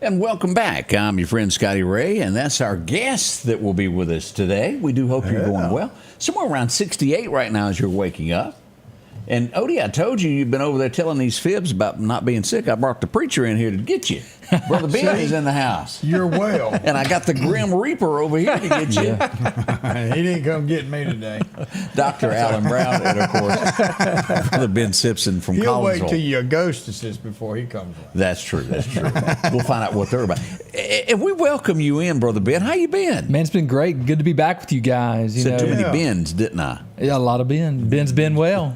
And welcome back. I'm your friend Scotty Ray, and that's our guest that will be with us today. We do hope you're going well. Somewhere around 68 right now as you're waking up. And Odie, I told you you've been over there telling these fibs about not being sick. I brought the preacher in here to get you. Brother Ben is in the house. You're well. And I got the Grim Reaper over here to get you. He didn't come get me today. Dr. Alan Brown, and of course, Brother Ben Simpson from Collinsville. He'll wait till your ghostesses before he comes in. That's true. That's true. We'll find out what they're about. And we welcome you in, Brother Ben. How you been? Man, it's been great. Good to be back with you guys. You Said know, too many Bens, didn't I? Yeah, a lot of Ben. Ben's been well.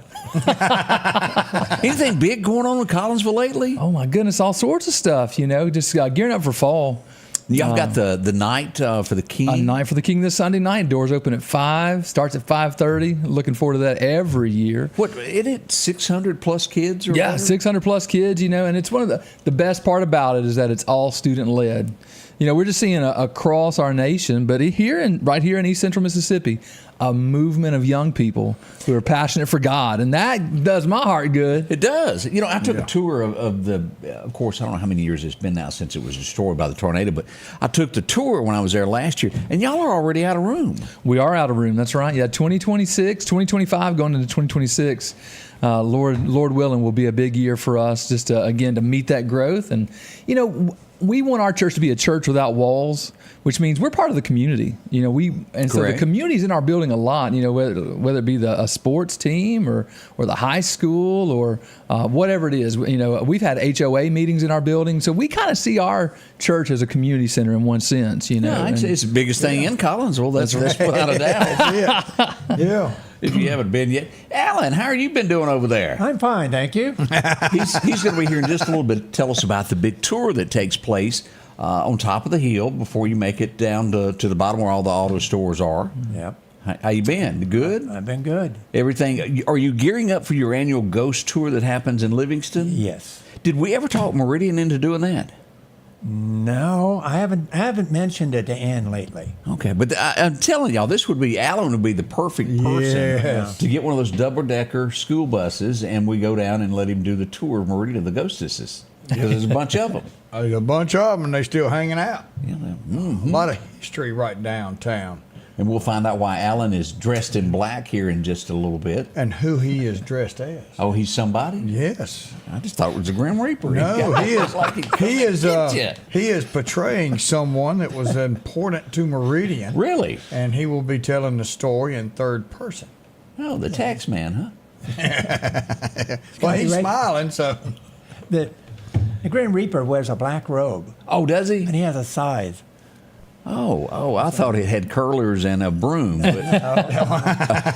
Anything big going on in Collinsville lately? Oh my goodness, all sorts of stuff. You know, just gearing up for fall. Y'all got the night for the King? A night for the King this Sunday night. Doors open at 5. Starts at 5:30. Looking forward to that every year. What, isn't it 600 plus kids? Or yeah, whatever? 600 plus kids. You know, and it's one of the best part about it is that it's all student led. You know, we're just seeing across our nation, but right here in East Central Mississippi, a movement of young people who are passionate for God, and that does my heart good. It does. You know, I took a tour of course, I don't know how many years it's been now since it was destroyed by the tornado, but I took the tour when I was there last year, and y'all are already out of room. We are out of room, that's right. Yeah, 2025 going into 2026. Lord willing, will be a big year for us just again to meet that growth. And, you know, we want our church to be a church without walls, which means we're part of the community. You know, so the community's in our building a lot, you know, whether it be a sports team or the high school or whatever it is. You know, we've had HOA meetings in our building. So we kind of see our church as a community center in one sense, you know. Yeah, it's the biggest thing in Collinsville. That's without a doubt. Yeah. If you haven't been yet. Alan, how have you been doing over there? I'm fine, thank you. He's going to be here in just a little bit. Tell us about the big tour that takes place on top of the hill before you make it down to the bottom where all the auto stores are. Yep. How you been? Good? I've been good. Everything. Are you gearing up for your annual ghost tour that happens in Livingston? Yes. Did we ever talk Meridian into doing that? No, I haven't mentioned it to Ann lately. Okay, but I'm telling y'all, Alan would be the perfect person to get one of those double-decker school buses, and we go down and let him do the tour of Meridian of the Ghostesses, because there's a bunch of them. There's a bunch of them, and they're still hanging out. Yeah, A lot of history right downtown. And we'll find out why Alan is dressed in black here in just a little bit. And who he is dressed as. Oh, he's somebody? Yes. I just thought it was a Grim Reaper. No, he is. Like he is portraying someone that was important to Meridian. Really? And he will be telling the story in third person. Oh, the tax man, huh? Well, he's smiling, so. The Grim Reaper wears a black robe. Oh, does he? And he has a scythe. Oh, I thought it had curlers and a broom. But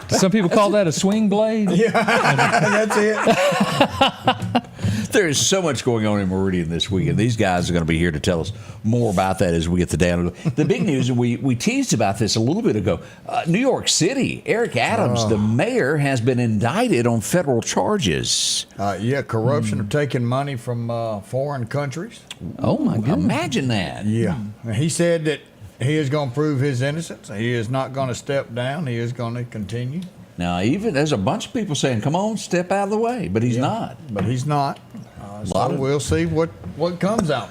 Some people call that a swing blade. Yeah, that's it. There is so much going on in Meridian this weekend. These guys are going to be here to tell us more about that as we get the down. The big news, and we teased about this a little bit ago, New York City, Eric Adams, the mayor, has been indicted on federal charges. Corruption of taking money from foreign countries. Oh, my goodness. Imagine that. Yeah. He said that he is going to prove his innocence. He is not going to step down. He is going to continue. Now, even there's a bunch of people saying, come on, step out of the way, but he's not. But he's not. So we'll see what comes out.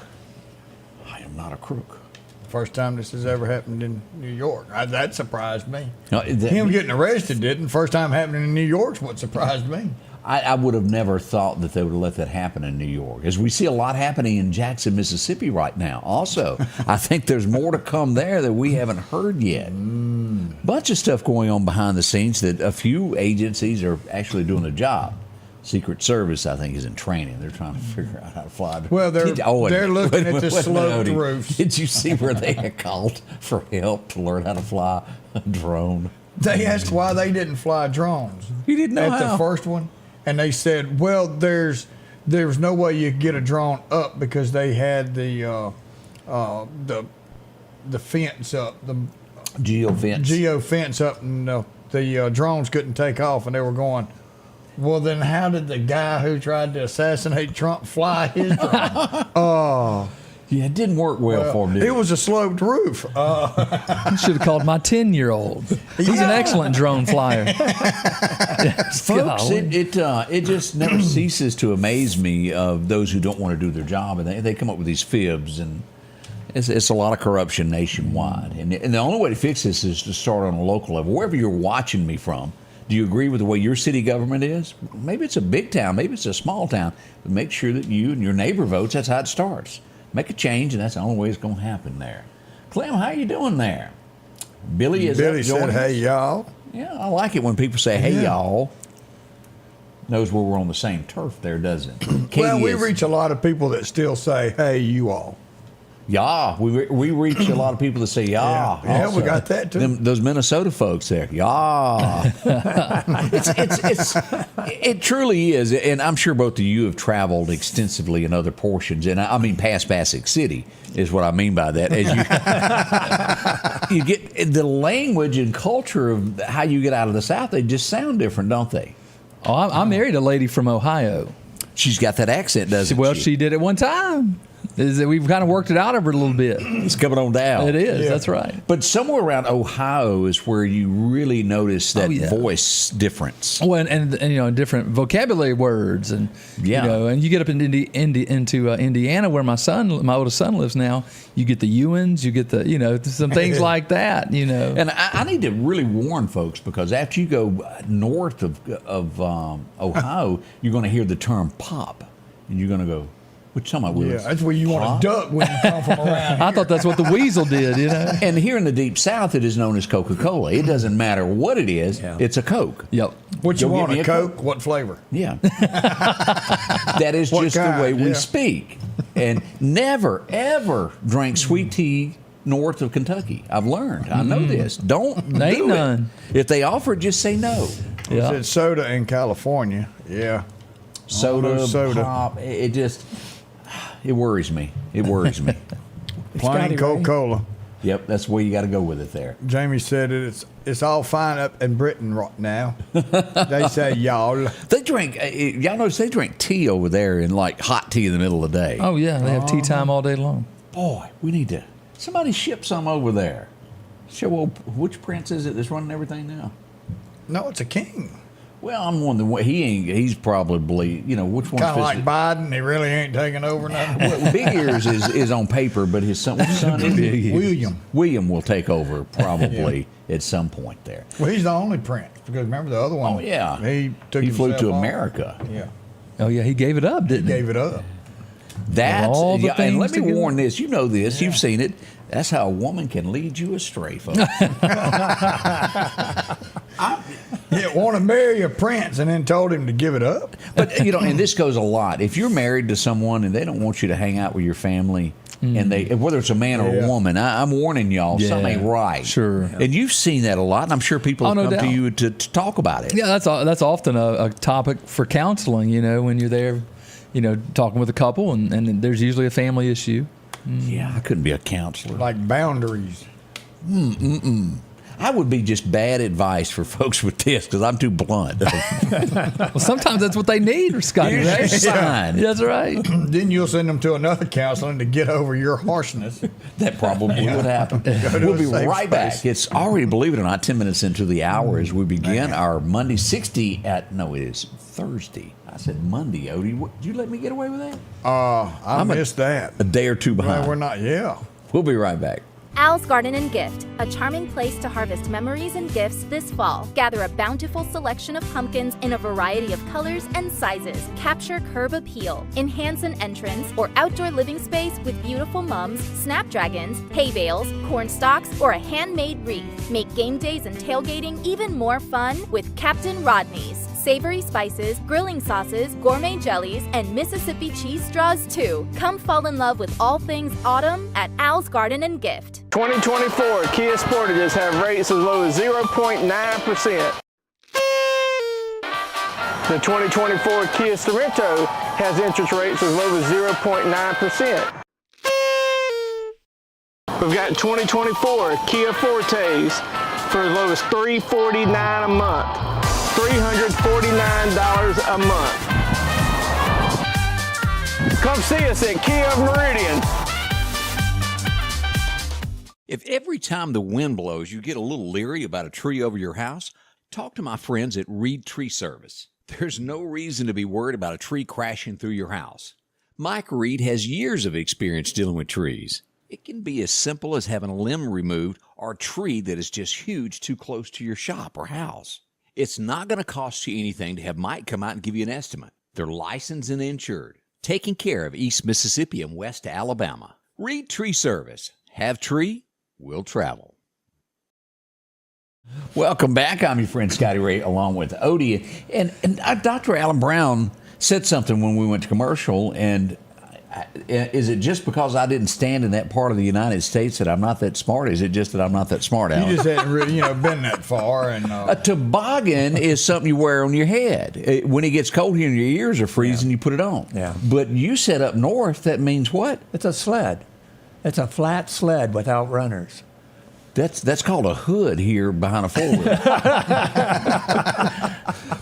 I am not a crook. First time this has ever happened in New York. That surprised me. No, Him getting arrested didn't. First time happening in New York's what surprised me. I would have never thought that they would have let that happen in New York. As we see a lot happening in Jackson, Mississippi right now. Also, I think there's more to come there that we haven't heard yet. Bunch of stuff going on behind the scenes that a few agencies are actually doing a job. Secret Service, I think, is in training. They're trying to figure out how to fly. Well, they're looking at the sloped roofs. Did you see where they had called for help to learn how to fly a drone? They asked why they didn't fly drones. You didn't know at how. the first one, and they said, well, there's no way you could get a drone up because they had the fence up, the geo fence up, and the drones couldn't take off, and they were going, well, then how did the guy who tried to assassinate Trump fly his drone? Yeah, it didn't work well for him, did It was a sloped roof. I should have called my 10-year-old. He's an excellent drone flyer. Folks, it just never ceases to amaze me of those who don't want to do their job, and they come up with these fibs, and it's a lot of corruption nationwide. And the only way to fix this is to start on a local level. Wherever you're watching me from, do you agree with the way your city government is? Maybe it's a big town, maybe it's a small town, but make sure that you and your neighbor votes. That's how it starts. Make a change, and that's the only way it's going to happen there. Clem, how you doing there? Billy said, hey, y'all. Yeah, I like it when people say, hey, y'all. Knows where we're on the same turf there, doesn't it? Well, we reach a lot of people that still say, hey, you all. Yeah, we reach a lot of people that say, yeah. Yeah, also. we got that, too. Those Minnesota folks there, yeah. It truly is, and I'm sure both of you have traveled extensively in other portions, and I mean past Passac City is what I mean by that. As you get the language and culture of how you get out of the South, they just sound different, don't they? Oh, I married a lady from Ohio. She's got that accent, doesn't she? Well, she did at one time. We've kind of worked it out of her a little bit. It's coming on down. It is. Yeah. That's right. But somewhere around Ohio is where you really notice that voice difference. Well, and different vocabulary words, and and you get up into Indiana, where my oldest son lives now. You get the Ewans, you get the some things like that. And I need to really warn folks, because after you go north of Ohio, you're going to hear the term pop, and you're going to go, what you talking about, Willis? Yeah, that's where you want to duck when you come from around here. I thought that's what the weasel did, And here in the Deep South, it is known as Coca-Cola. It doesn't matter what it is, it's a Coke. Yep. What you Go want, get me a a Coke? What flavor? Yeah. That is What just kind? the way we Yeah. speak. And never, ever drink sweet tea north of Kentucky. I've learned. I know this. Don't do Ain't it. none. If they offer it, just say no. Yeah. Said soda in California. Yeah. Soda, soda. pop, it worries me. It worries me. Plain Coca-Cola. Yep, that's where you got to go with it there. Jamie said it's all fine up in Britain right now. They say y'all. They drink, y'all notice they drink tea over there, in like hot tea in the middle of the day. Oh yeah, they have tea time all day long. Boy, we need to, somebody ship some over there. Well, which prince is it that's running everything now? No, it's a king. Well, I'm wondering, he's probably, which one's Kind of like Biden. He really ain't taking over nothing. Well, Big Ears is on paper, but his son, which son is it? William. William will take over probably at some point there. Well, he's the only prince, because remember the other one. Oh, yeah. He He flew himself to off. America. Yeah. Oh yeah, he gave it up, didn't he? Gave it up. That's, all the and let things me to give warn up. this, you know this, you've seen it. That's how a woman can lead you astray, folks. Yeah, want to marry a prince and then told him to give it up. But, and this goes a lot. If you're married to someone and they don't want you to hang out with your family, and whether it's a man or a Yeah. woman, I'm warning y'all, something ain't right. Sure. And you've seen that a lot, and I'm sure people have no come to doubt. you to talk about it. Yeah, that's often a topic for counseling. When you're there, talking with a couple, and there's usually a family issue. Yeah, I couldn't be a counselor. Like boundaries. I would be just bad advice for folks with this, because I'm too blunt. Well, sometimes that's what they need, Scotty Here's Ray. your sign. That's right. Then you'll send them to another counseling to get over your harshness. That probably would happen. to We'll a be safe right space. back. It's already, believe it or not, 10 minutes into the hour as we begin our Monday 60 it is Thursday. I said Monday, Odie. Did you let me get away with that? I missed that. A day or two behind. Well, we're not, yeah. We'll be right back. Al's Garden and Gift, a charming place to harvest memories and gifts this fall. Gather a bountiful selection of pumpkins in a variety of colors and sizes. Capture curb appeal. Enhance an entrance or outdoor living space with beautiful mums, snapdragons, hay bales, corn stalks, or a handmade wreath. Make game days and tailgating even more fun with Captain Rodney's. savory spices, grilling sauces, gourmet jellies, and Mississippi cheese straws too. Come fall in love with all things autumn at Al's Garden and Gift. 2024 Kia Sportages have rates as low as 0.9%. The 2024 Kia Sorento has interest rates as low as 0.9%. We've got 2024 Kia Fortes for as low as $349 a month, $349 a month. Come see us at Kia of Meridian. If every time the wind blows you get a little leery about a tree over your house, talk to my friends at Reed Tree Service. There's no reason to be worried about a tree crashing through your house. Mike Reed has years of experience dealing with trees. It can be as simple as having a limb removed or a tree that is just huge too close to your shop or house. It's not going to cost you anything to have Mike come out and give you an estimate. They're licensed and insured, taking care of East Mississippi and West Alabama. Reed Tree Service. Have tree, will travel. Welcome back. I'm your friend Scotty Ray, along with Odie. And Dr. Alan Brown said something when we went to commercial, and is it just because I didn't stand in that part of the United States that I'm not that smart? Is it just that I'm not that smart, Alan? You just hadn't really, been that far. And a toboggan is something you wear on your head. When it gets cold here and your ears are freezing, you put it on. Yeah. But you said up north, that means what? It's a sled. It's a flat sled without runners. That's called a hood here behind a four-wheel.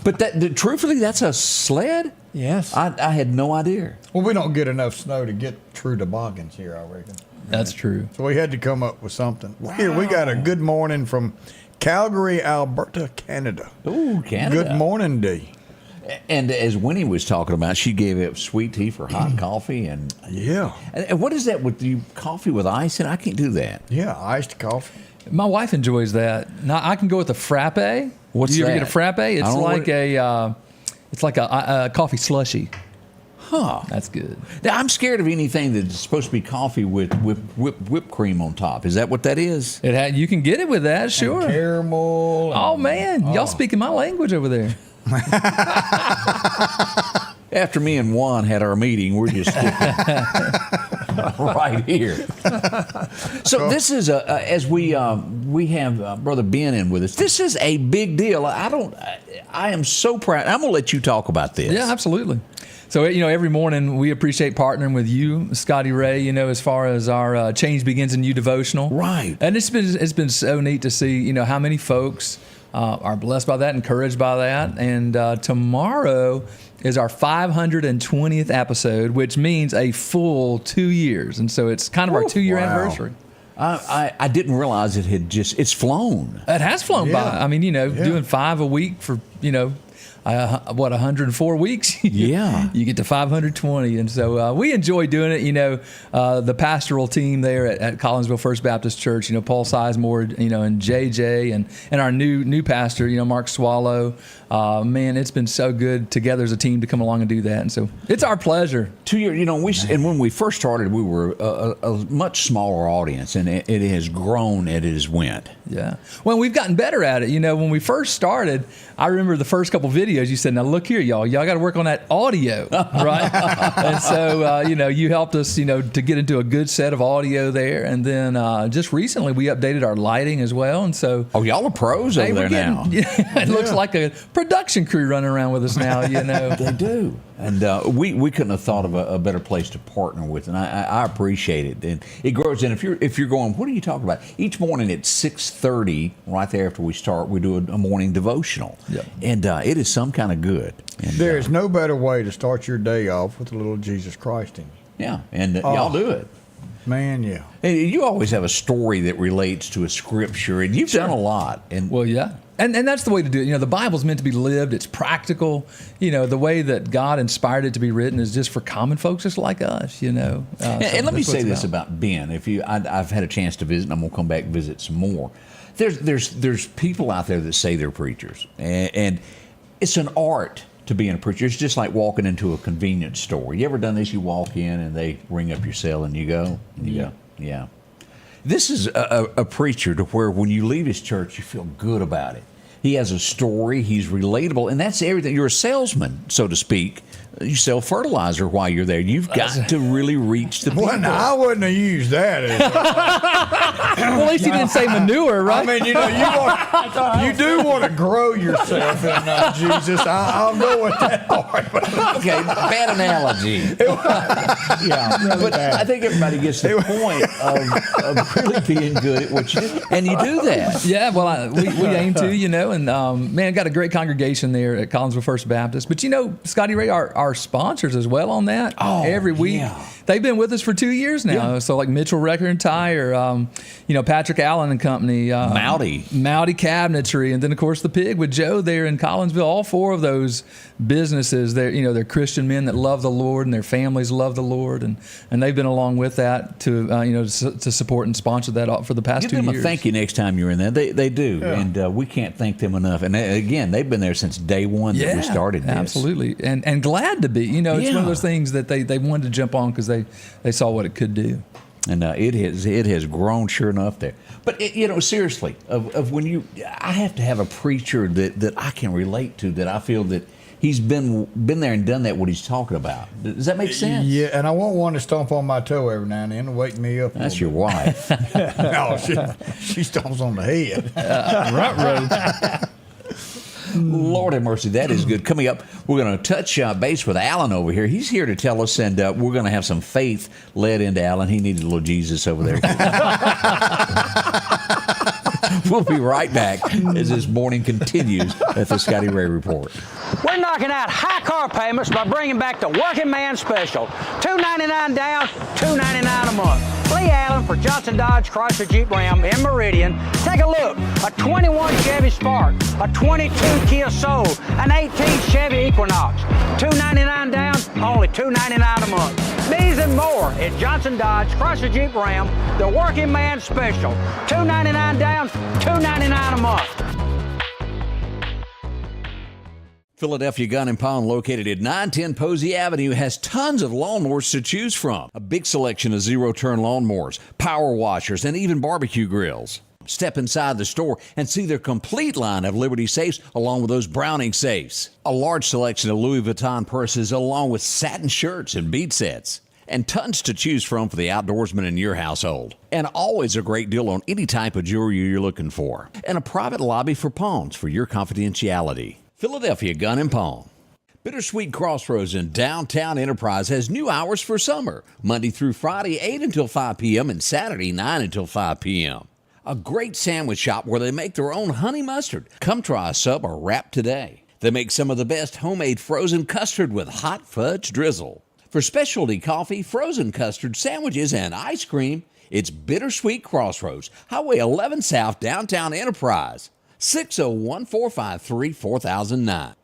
But truthfully, that's a sled? Yes. I had no idea. well, we don't get enough snow to get true toboggans here, I reckon. That's true. So we had to come up with something. Here, we got a good morning from Calgary, Alberta, Canada. Ooh, Canada. Good morning, D. And as Winnie was talking about, she gave up sweet tea for hot coffee. And Yeah. And what is that with you? Coffee with ice? And I can't do that. Yeah, iced coffee. My wife enjoys that. Now I can go with a frappe. What's Do you ever that? get a frappe? It's don't know like it's like a coffee slushy. Huh. That's good. Now, I'm scared of anything that's supposed to be coffee with whipped cream on top. Is that what that is? You can get it with that, sure. Caramel. Oh man, y'all speaking my language over there. After me and Juan had our meeting, we're just right here. So this is as we have Brother Ben in with us. This is a big deal. I am so proud. I'm gonna let you talk about this. Yeah, absolutely. So, every morning we appreciate partnering with you, Scotty Ray, as far as our Change Begins in You devotional. Right. And it's been so neat to see, how many folks are blessed by that, encouraged by that. And tomorrow is our 520th episode, which means a full 2 years. And so it's kind of our 2-year anniversary. I didn't realize it's flown. It has flown by. I mean, doing 5 a week for, 104 weeks? Yeah. You get to 520. And so we enjoy doing it. The pastoral team there at Collinsville First Baptist Church, Paul Sizemore, and JJ and our new pastor, Mark Swallow. Man, it's been so good together as a team to come along and do that. And so it's our pleasure. 2 years, and when we first started, we were a much smaller audience, and it has grown and it has went. Yeah. Well, we've gotten better at it. When we first started, I remember the first couple videos you said, now look here, y'all got to work on that audio, right? And so, you helped us, to get into a good set of audio there. And then just recently we updated our lighting as well. And so. Oh, y'all are pros over there now. It looks like a production crew running around with us now, They do. And we couldn't have thought of a better place to partner with, and I appreciate it. And it grows. And if you're going, what are you talking about? Each morning at 6:30, right there after we start, we do a morning devotional. Yep. And it is some kind of good. And, There is no better way to start your day off with a little Jesus Christ in you. Yeah, and y'all do it. Man, yeah. And you always have a story that relates to a scripture, and you've done a lot. And Well, yeah. And that's the way to do it. The Bible's meant to be lived. It's practical. The way that God inspired it to be written is just for common folks just like us, And let me say this about Ben. I've had a chance to visit, and I'm going to come back and visit some more. There's people out there that say they're preachers, and it's an art to being a preacher. It's just like walking into a convenience store. You ever done this? You walk in and they ring up your cell and you go, yeah. This is a preacher to where when you leave his church, you feel good about it. He has a story. He's relatable, and that's everything. You're a salesman, so to speak. You sell fertilizer while you're there. You've got to really reach the people. Well, no, I wouldn't have used that. Well, at least he didn't say manure, right? I mean, you do want to grow yourself in Jesus. I'll go with that part. Okay, bad analogy. Yeah, really But bad. I think everybody gets the point of really being good at what you do, and you do that. Yeah, well, we aim to, and man, got a great congregation there at Collinsville First Baptist. But Scotty Ray, our sponsors as well on that. Every week, they've been with us for 2 years now. So like Mitchell Record and Tire, Patrick Allen and Company, Mowdy Cabinetry, and then of course the Pig with Joe there in Collinsville. All four of those businesses, they're Christian men that love the Lord, and their families love the Lord, and they've been along with that to support and sponsor that for the past 2 years. Give them a thank you next time you're in there. They do, and we can't thank them enough. And again, they've been there since day one that we started this. Absolutely, and glad to be. It's one of those things that they wanted to jump on because they saw what it could do. And it has grown sure enough there. But seriously, of when I have to have a preacher that I can relate to, that I feel that he's been there and done that, what he's talking about. Does that make sense? Yeah, and I want one to stomp on my toe every now and then and wake me up. That's your wife. No, she stomps on the head. Right. Lord have mercy, that is good. Coming up, we're going to touch base with Alan over here. He's here to tell us, and we're going to have some faith led into Alan. He needed a little Jesus over there. We'll be right back as this morning continues at the Scotty Ray Report. We're knocking out high car payments by bringing back the working man special. $299 down, $299 a month. Lee Allen for Johnson Dodge Chrysler Jeep Ram in Meridian. Take a look. A 21 Chevy Spark, a 22 Kia Soul, an 18 Chevy Equinox. $299 down, only $299 a month. These and more at Johnson Dodge Chrysler Jeep Ram, the working man special. $299 down, $299 a month. Philadelphia Gun and Pawn, located at 910 Posey Avenue, has tons of lawnmowers to choose from. A big selection of zero-turn lawnmowers, power washers, and even barbecue grills. Step inside the store and see their complete line of Liberty safes along with those Browning safes. A large selection of Louis Vuitton purses along with satin shirts and bead sets. And tons to choose from for the outdoorsman in your household. And always a great deal on any type of jewelry you're looking for. And a private lobby for pawns for your confidentiality. Philadelphia Gun and Pawn. Bittersweet Crossroads in downtown Enterprise has new hours for summer. Monday through Friday, 8 until 5 p.m. and Saturday, 9 until 5 p.m. A great sandwich shop where they make their own honey mustard. Come try a sub or wrap today. They make some of the best homemade frozen custard with hot fudge drizzle. For specialty coffee, frozen custard, sandwiches, and ice cream, it's Bittersweet Crossroads, Highway 11 South, downtown Enterprise. 601-453-4009.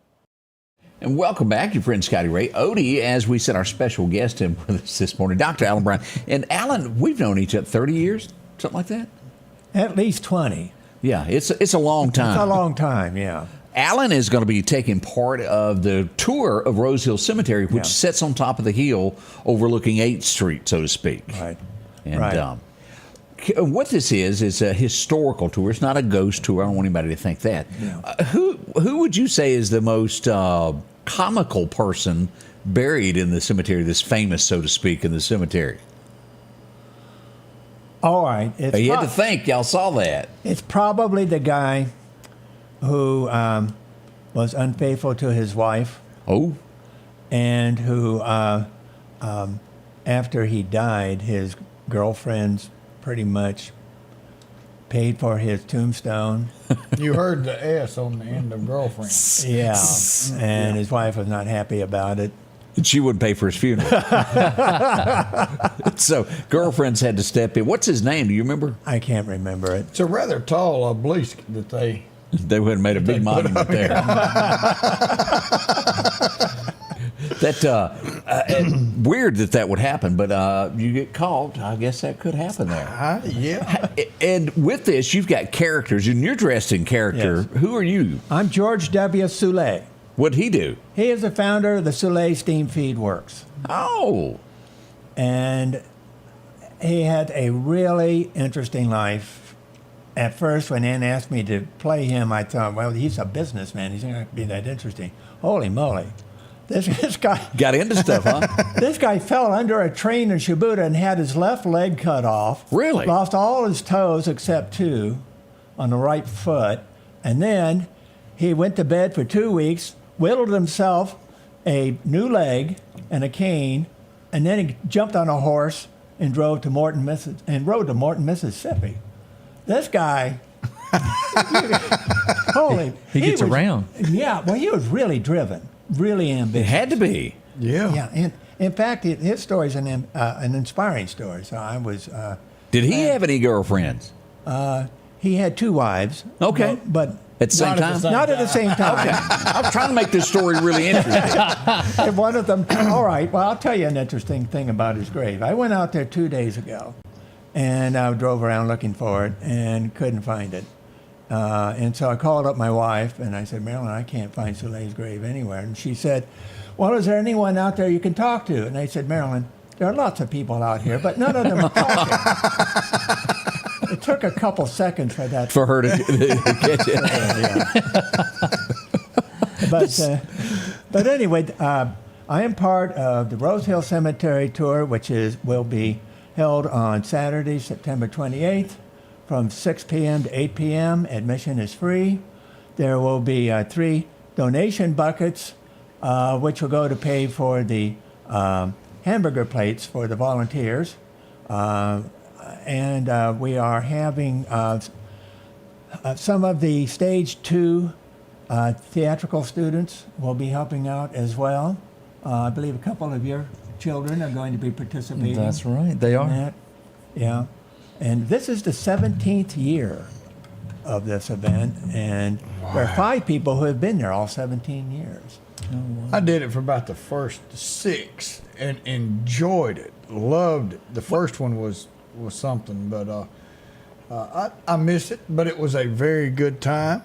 And welcome back, your friend Scotty Ray. Odie, as we said, our special guest in with us this morning, Dr. Alan Brown. And Alan, we've known each other 30 years, something like that? At least 20. Yeah, it's a long time. It's a long time, yeah. Alan is going to be taking part of the tour of Rose Hill Cemetery, which sits on top of the hill overlooking 8th Street, so to speak. Right. And right. What this is a historical tour. It's not a ghost tour. I don't want anybody to think that. No. Who would you say is the most comical person buried in the cemetery, that's famous, so to speak, in the cemetery? All right. You had to think. Y'all saw that. It's probably the guy who was unfaithful to his wife. Oh. And who, after he died, his girlfriends pretty much paid for his tombstone. You heard the S on the end of girlfriend. Yeah. And his wife was not happy about it. And she wouldn't pay for his funeral. So girlfriends had to step in. What's his name? Do you remember? I can't remember it. It's a rather tall obelisk that they would have made a big monument there. Weird that would happen, but you get caught. I guess that could happen there. Yeah. And with this, you've got characters, and you're dressed in character. Yes. Who are you? I'm George W. Soule. What'd he do? He is the founder of the Soule Steam Feed Works. Oh. And he had a really interesting life. at first, when Ann asked me to play him, I thought, well, he's a businessman. He's not going to be that interesting. Holy moly. This guy Got into stuff, huh? This guy fell under a train in Shibuya and had his left leg cut off. Really? Lost all his toes except 2 on the right foot. And then he went to bed for 2 weeks, whittled himself a new leg and a cane, and then he jumped on a horse and rode to Morton, Mississippi. This guy, holy. He gets around. Yeah, well, he was really driven. Really ambitious. It had to be. Yeah. Yeah, and in fact, his story is an inspiring story. So I was. Did he have any girlfriends? He had 2 wives. Okay. but At the same time? not at the same time. Okay. I was trying to make this story really interesting. And one of them. All right. Well, I'll tell you an interesting thing about his grave. I went out there 2 days ago, and I drove around looking for it and couldn't find it. And so I called up my wife, and I said, Marilyn, I can't find Soleil's grave anywhere. And she said, well, is there anyone out there you can talk to? And I said, Marilyn, there are lots of people out here, but none of them are talking. It took a couple seconds for that. For her to catch it. But anyway, I am part of the Rose Hill Cemetery tour, which will be held on Saturday, September 28th. From 6 p.m. to 8 p.m., admission is free. There will be 3 donation buckets, which will go to pay for the hamburger plates for the volunteers. And we are having some of the Stage 2 theatrical students will be helping out as well. I believe a couple of your children are going to be participating. That's right. They are. That. Yeah. And this is the 17th year of this event, and there are 5 people who have been there all 17 years. I did it for about the first 6 and enjoyed it, loved it. The first one was something, but I missed it, but it was a very good time.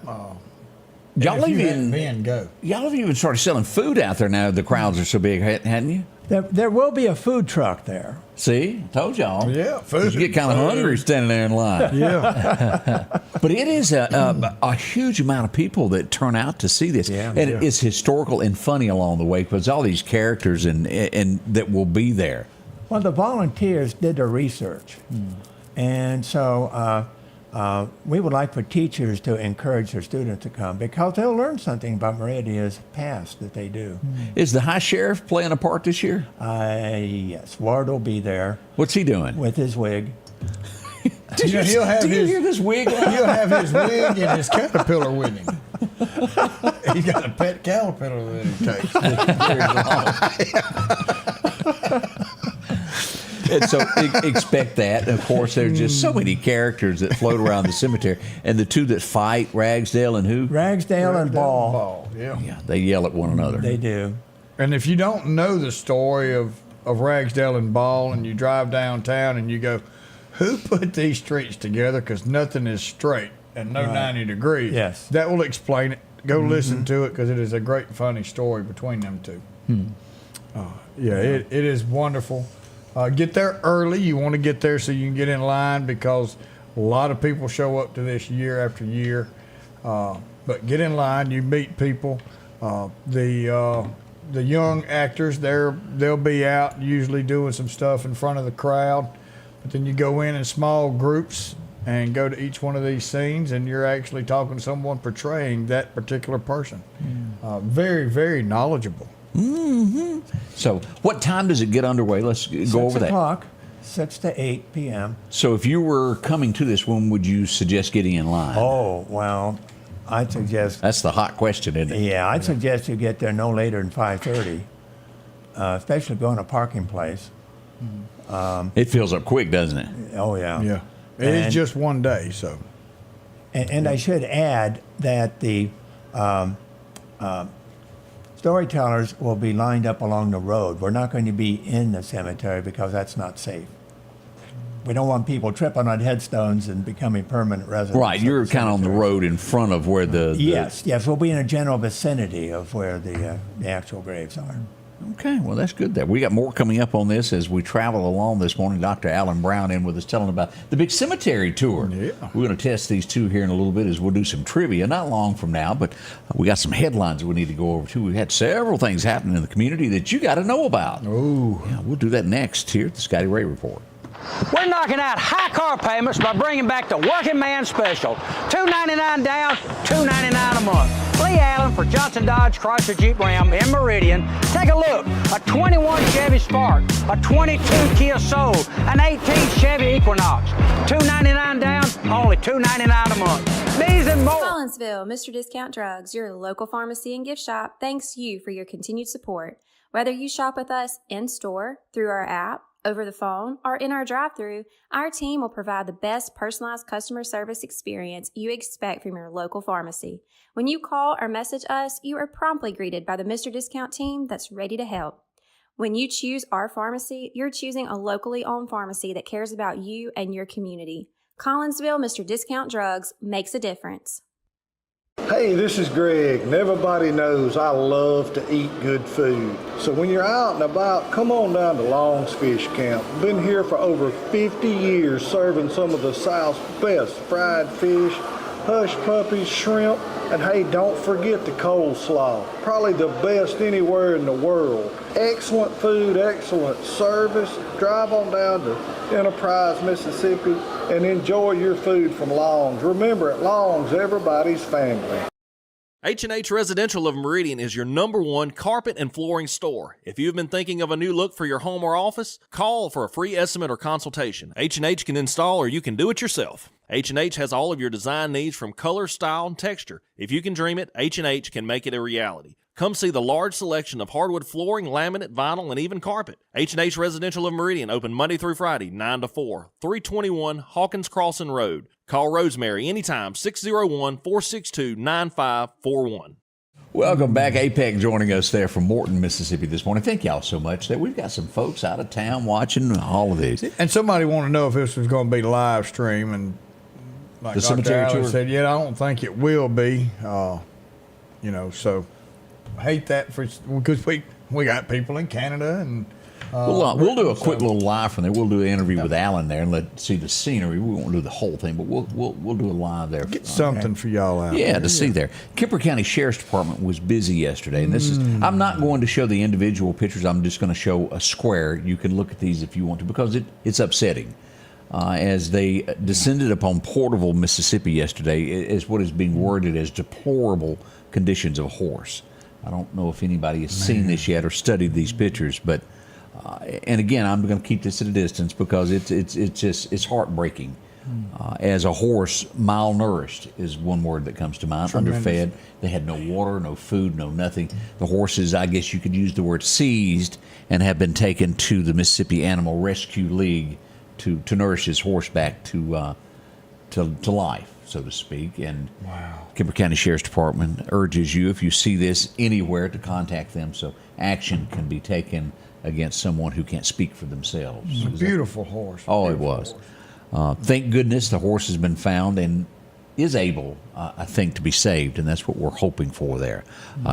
Y'all if you even hadn't been, go. Y'all have even started selling food out there now. The crowds are so big, hadn't you? There will be a food truck there. See, told y'all. Yeah, food. You get kind of hungry standing there in line. Yeah. But it is a huge amount of people that turn out to see this, Yeah. and it's historical and funny along the way because all these characters and that will be there. Well, the volunteers did their research, and so we would like for teachers to encourage their students to come because they'll learn something about Meridia's past that they do. Is the high sheriff playing a part this year? Yes, Ward will be there What's he doing? with his wig. Did you hear this wig? He'll have his wig and his caterpillar with him. He's got a pet caterpillar that he takes. And so expect that. And of course, there's just so many characters that float around the cemetery. And the 2 that fight, Ragsdale and who? Ragsdale and Ball. Yeah. Yeah, they yell at one another. They do. And if you don't know the story of Ragsdale and Ball, and you drive downtown and you go, who put these streets together? Because nothing is straight and no 90 degrees. Yes. That will explain it. Go listen to it because it is a great, funny story between them 2. It is wonderful. Get there early. You want to get there so you can get in line because a lot of people show up to this year after year. But get in line. You meet people. The young actors, they'll be out usually doing some stuff in front of the crowd. But then you go in small groups and go to each one of these scenes, and you're actually talking to someone portraying that particular person. Very, very knowledgeable. Mm-hmm. So what time does it get underway? Let's go over that. 6 o'clock, 6 to 8 p.m. So if you were coming to this, when would you suggest getting in line? Oh, well, I'd suggest... That's the hot question, isn't it? Yeah, I'd suggest you get there no later than 5:30, especially going to a parking place. It fills up quick, doesn't it? Oh, yeah. Yeah. It is just one day, so. And I should add that the storytellers will be lined up along the road. We're not going to be in the cemetery because that's not safe. We don't want people tripping on headstones and becoming permanent residents. Right, you're kind of on the road in front of where the Yes, we'll be in a general vicinity of where the actual graves are. Okay, well, that's good there. We got more coming up on this as we travel along this morning. Dr. Alan Brown in with us telling about the big cemetery tour. Yeah. We're going to test these two here in a little bit as we'll do some trivia, not long from now, but we got some headlines we need to go over too. We've had several things happening in the community that you got to know about. Oh. Yeah, we'll do that next here at the Scotty Ray Report. We're knocking out high car payments by bringing back the working man special. $299 down, $299 a month. Lee Allen for Johnson Dodge Chrysler Jeep Ram in Meridian. Take a look. A 21 Chevy Spark, a 22 Kia Soul, an 18 Chevy Equinox. $299 down, only $299 a month. These and more. Collinsville, Mr. Discount Drugs, your local pharmacy and gift shop, thanks you for your continued support. Whether you shop with us in-store, through our app, over the phone, or in our drive-thru, our team will provide the best personalized customer service experience you expect from your local pharmacy. When you call or message us, you are promptly greeted by the Mr. Discount team that's ready to help. When you choose our pharmacy, you're choosing a locally owned pharmacy that cares about you and your community. Collinsville Mr. Discount Drugs makes a difference. Hey, this is Greg, and everybody knows I love to eat good food. So when you're out and about, come on down to Long's Fish Camp. Been here for over 50 years serving some of the South's best fried fish, hush puppies, shrimp, and hey, don't forget the coleslaw. Probably the best anywhere in the world. Excellent food, excellent service. Drive on down to Enterprise, Mississippi, and enjoy your food from Long's. Remember, at Long's, everybody's family. H&H Residential of Meridian is your #1 carpet and flooring store. If you've been thinking of a new look for your home or office, call for a free estimate or consultation. H&H can install or you can do it yourself. H&H has all of your design needs from color, style, and texture. If you can dream it, H&H can make it a reality. Come see the large selection of hardwood flooring, laminate, vinyl, and even carpet. H&H Residential of Meridian, open Monday through Friday, 9 to 4, 321 Hawkins Crossing Road. Call Rosemary anytime, 601-462-9541. Welcome back. APEC joining us there from Morton, Mississippi this morning. Thank y'all so much. That we've got some folks out of town watching all of these. And somebody wanted to know if this was going to be live stream, and like The Dr. cemetery Allen tour? said, yeah, I don't think it will be. So hate that because we got people in Canada and. We'll do a quick little live from there. We'll do an interview with Alan there and let see the scenery. We won't do the whole thing, but we'll do a live there. Get something for y'all out. Yeah, to see there. Kemper County Sheriff's Department was busy yesterday, and this is. I'm not going to show the individual pictures. I'm just going to show a square. You can look at these if you want to, because it's upsetting. As they descended upon Porterville, Mississippi yesterday, is what is being worded as deplorable conditions of a horse. I don't know if anybody has seen this yet or studied these pictures, but. And again, I'm going to keep this at a distance because it's heartbreaking. As a horse, malnourished is one word that comes to mind. Tremendous. Underfed. They had no water, no food, no nothing. The horses, I guess you could use the word seized, and have been taken to the Mississippi Animal Rescue League to nourish his horse back to life, so to speak. And Kemper County Sheriff's Department urges you, if you see this anywhere, to contact them so action can be taken against someone who can't speak for themselves. Beautiful horse. Oh, Beautiful it was. horse. Thank goodness the horse has been found and is able, I think, to be saved, and that's what we're hoping for there.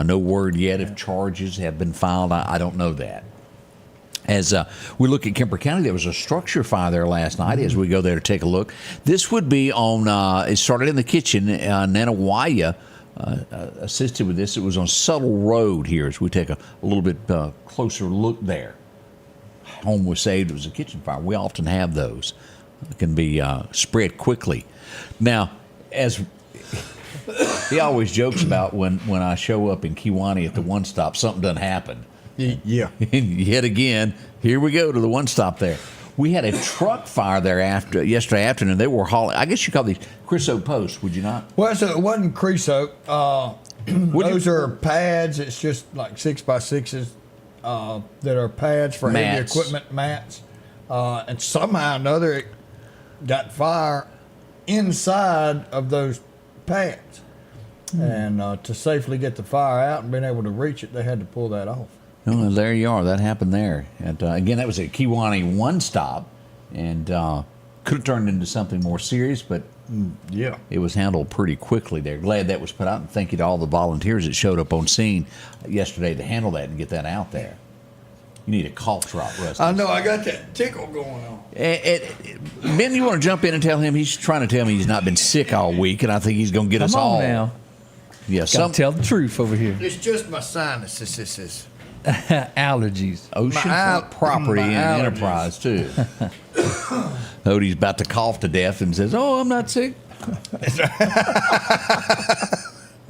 No word yet if charges have been filed. I don't know that. As we look at Kemper County, there was a structure fire there last night. As we go there to take a look, this would be on, it started in the kitchen. Nanawaya assisted with this. It was on Subtle Road here as we take a little bit closer look there. Home was saved. It was a kitchen fire. We often have those. It can be spread quickly. Now, as he always jokes about when I show up in Kewanee at the one stop, something doesn't happen. Yeah. And yet again, here we go to the one stop there. We had a truck fire there yesterday afternoon. They were hauling, I guess you call these creosote posts, would you not? Well, so it wasn't creosote. Those are pads. It's just like 6x6s that are pads for heavy Mats. equipment, mats. And somehow or another, it got fire inside of those pads. And to safely get the fire out and being able to reach it, they had to pull that off. Well, there you are. That happened there. And again, that was at Kewanee one stop, and could have turned into something more serious, but yeah, it was handled pretty quickly there. Glad that was put out, and thank you to all the volunteers that showed up on scene yesterday to handle that and get that out there. You need a cough drop, Rusty. I know. I got that tickle going on. Ben, you want to jump in and tell him? He's trying to tell me he's not been sick all week, and I think he's going to get us all. Come on now. Yeah, Gotta tell the truth over here. It's just my sinuses. Allergies. Oceanfront property and allergies. enterprise, too. Odie's about to cough to death and says, "Oh, I'm not sick."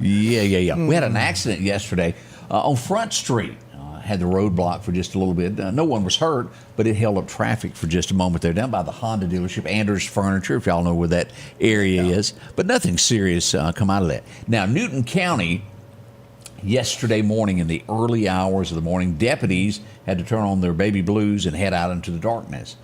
Yeah. We had an accident yesterday on Front Street. Had the road blocked for just a little bit. No one was hurt, but it held up traffic for just a moment there, down by the Honda dealership, Anders Furniture, if y'all know where that area is. But nothing serious come out of that. Now, Newton County, yesterday morning in the early hours of the morning, deputies had to turn on their baby blues and head out into the darkness.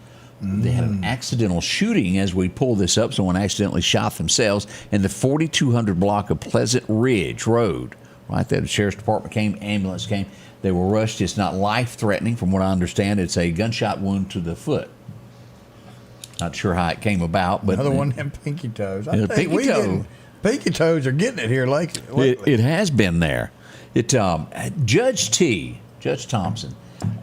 They had an accidental shooting as we pull this up. Someone accidentally shot themselves in the 4200 block of Pleasant Ridge Road. Right there, the sheriff's department came, ambulance came. They were rushed. It's not life-threatening, from what I understand. It's a gunshot wound to the foot. Not sure how it came about, but Another one of them pinky toes. Pinky toes are getting it here lately. It has been there. Judge Thompson.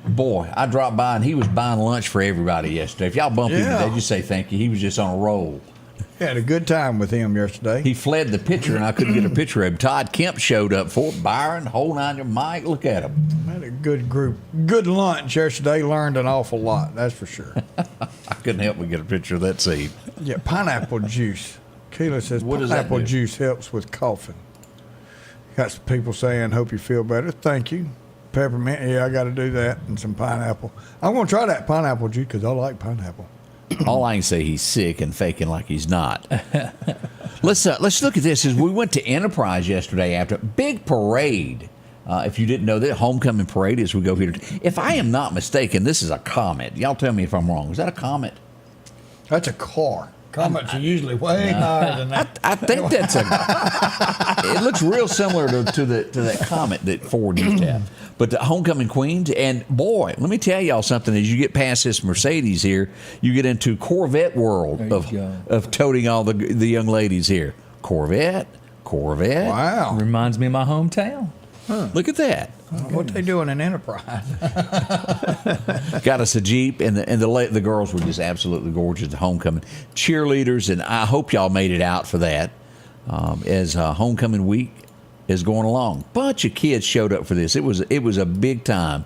Boy, I dropped by and he was buying lunch for everybody yesterday. If y'all bump into that, just say thank you. He was just on a roll. Had a good time with him yesterday. He fled the picture, and I couldn't get a picture of him. Todd Kemp showed up for it. Byron, holding on your mic. Look at him. Had a good group. Good lunch yesterday. Learned an awful lot, that's for sure. I couldn't help but get a picture of that seed. Yeah, pineapple juice. Keela says What does that pineapple do? juice helps with coughing. Got some people saying, hope you feel better. Thank you. Peppermint, yeah, I got to do that. And some pineapple. I'm going to try that pineapple juice because I like pineapple. All I can say, he's sick and faking like he's not. Let's look at this. As we went to Enterprise yesterday after big parade. If you didn't know that, homecoming parade as we go here. If I am not mistaken, this is a comet. Y'all tell me if I'm wrong. Is that a comet? That's a car. Comets are usually way higher than that. I think that's it looks real similar to that comet that Ford used to have. But the homecoming queens, and boy, let me tell y'all something. As you get past this Mercedes here, you get into Corvette world of toting all the young ladies here. Corvette. Wow. Reminds me of my hometown. Huh. Look at that. What they doing in Enterprise? Got us a Jeep, and the girls were just absolutely gorgeous. The homecoming cheerleaders, and I hope y'all made it out for that. As homecoming week is going along, bunch of kids showed up for this. It was a big time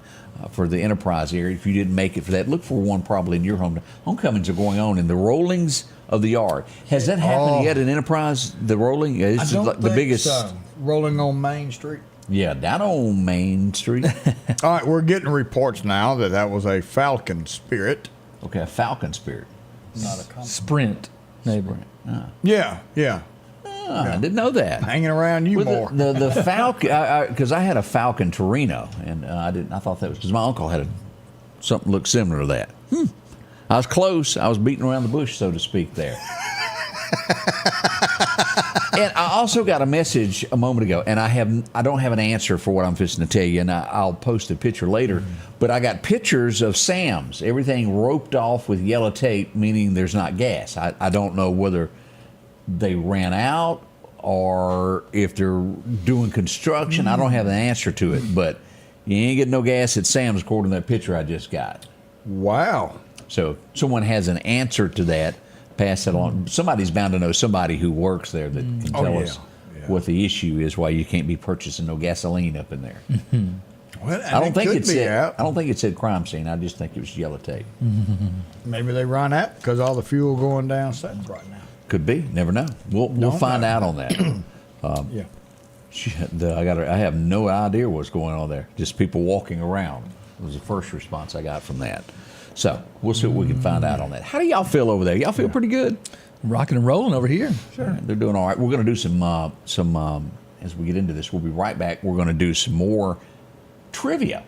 for the Enterprise area. If you didn't make it for that, look for one probably in your home. Homecomings are going on in the rollings of the yard. Has that happened yet in Enterprise? The rolling? This is like the biggest. So. Rolling on Main Street. Yeah, down on Main Street. All right, we're getting reports now that was a Falcon Spirit. Okay, a Falcon Spirit. Not a comet. Sprint, neighbor. Yeah. I didn't know that. Hanging around you more. The Falcon, because I had a Falcon Torino, and I thought that was because my uncle had something looked similar to that. I was close. I was beating around the bush, so to speak, there. And I also got a message a moment ago, and I don't have an answer for what I'm fixing to tell you, and I'll post a picture later. But I got pictures of Sam's, everything roped off with yellow tape, meaning there's not gas. I don't know whether they ran out or if they're doing construction. I don't have an answer to it, but you ain't getting no gas at Sam's according to that picture I just got. Wow. So if someone has an answer to that, pass that along. Somebody's bound to know somebody who works there that can tell us what the issue is, why you can't be purchasing no gasoline up in there. Well, I don't think it said crime scene. I just think it was yellow tape. Maybe they run out because all the fuel going down south right now. Could be. Never know. We'll find out on that. I have no idea what's going on there. Just people walking around. It was the first response I got from that. So we'll see what we can find out on that. How do y'all feel over there? Y'all feel pretty good? Rocking and rolling over here. Sure. They're doing all right. We're going to do some as we get into this, we'll be right back. We're going to do some more trivia.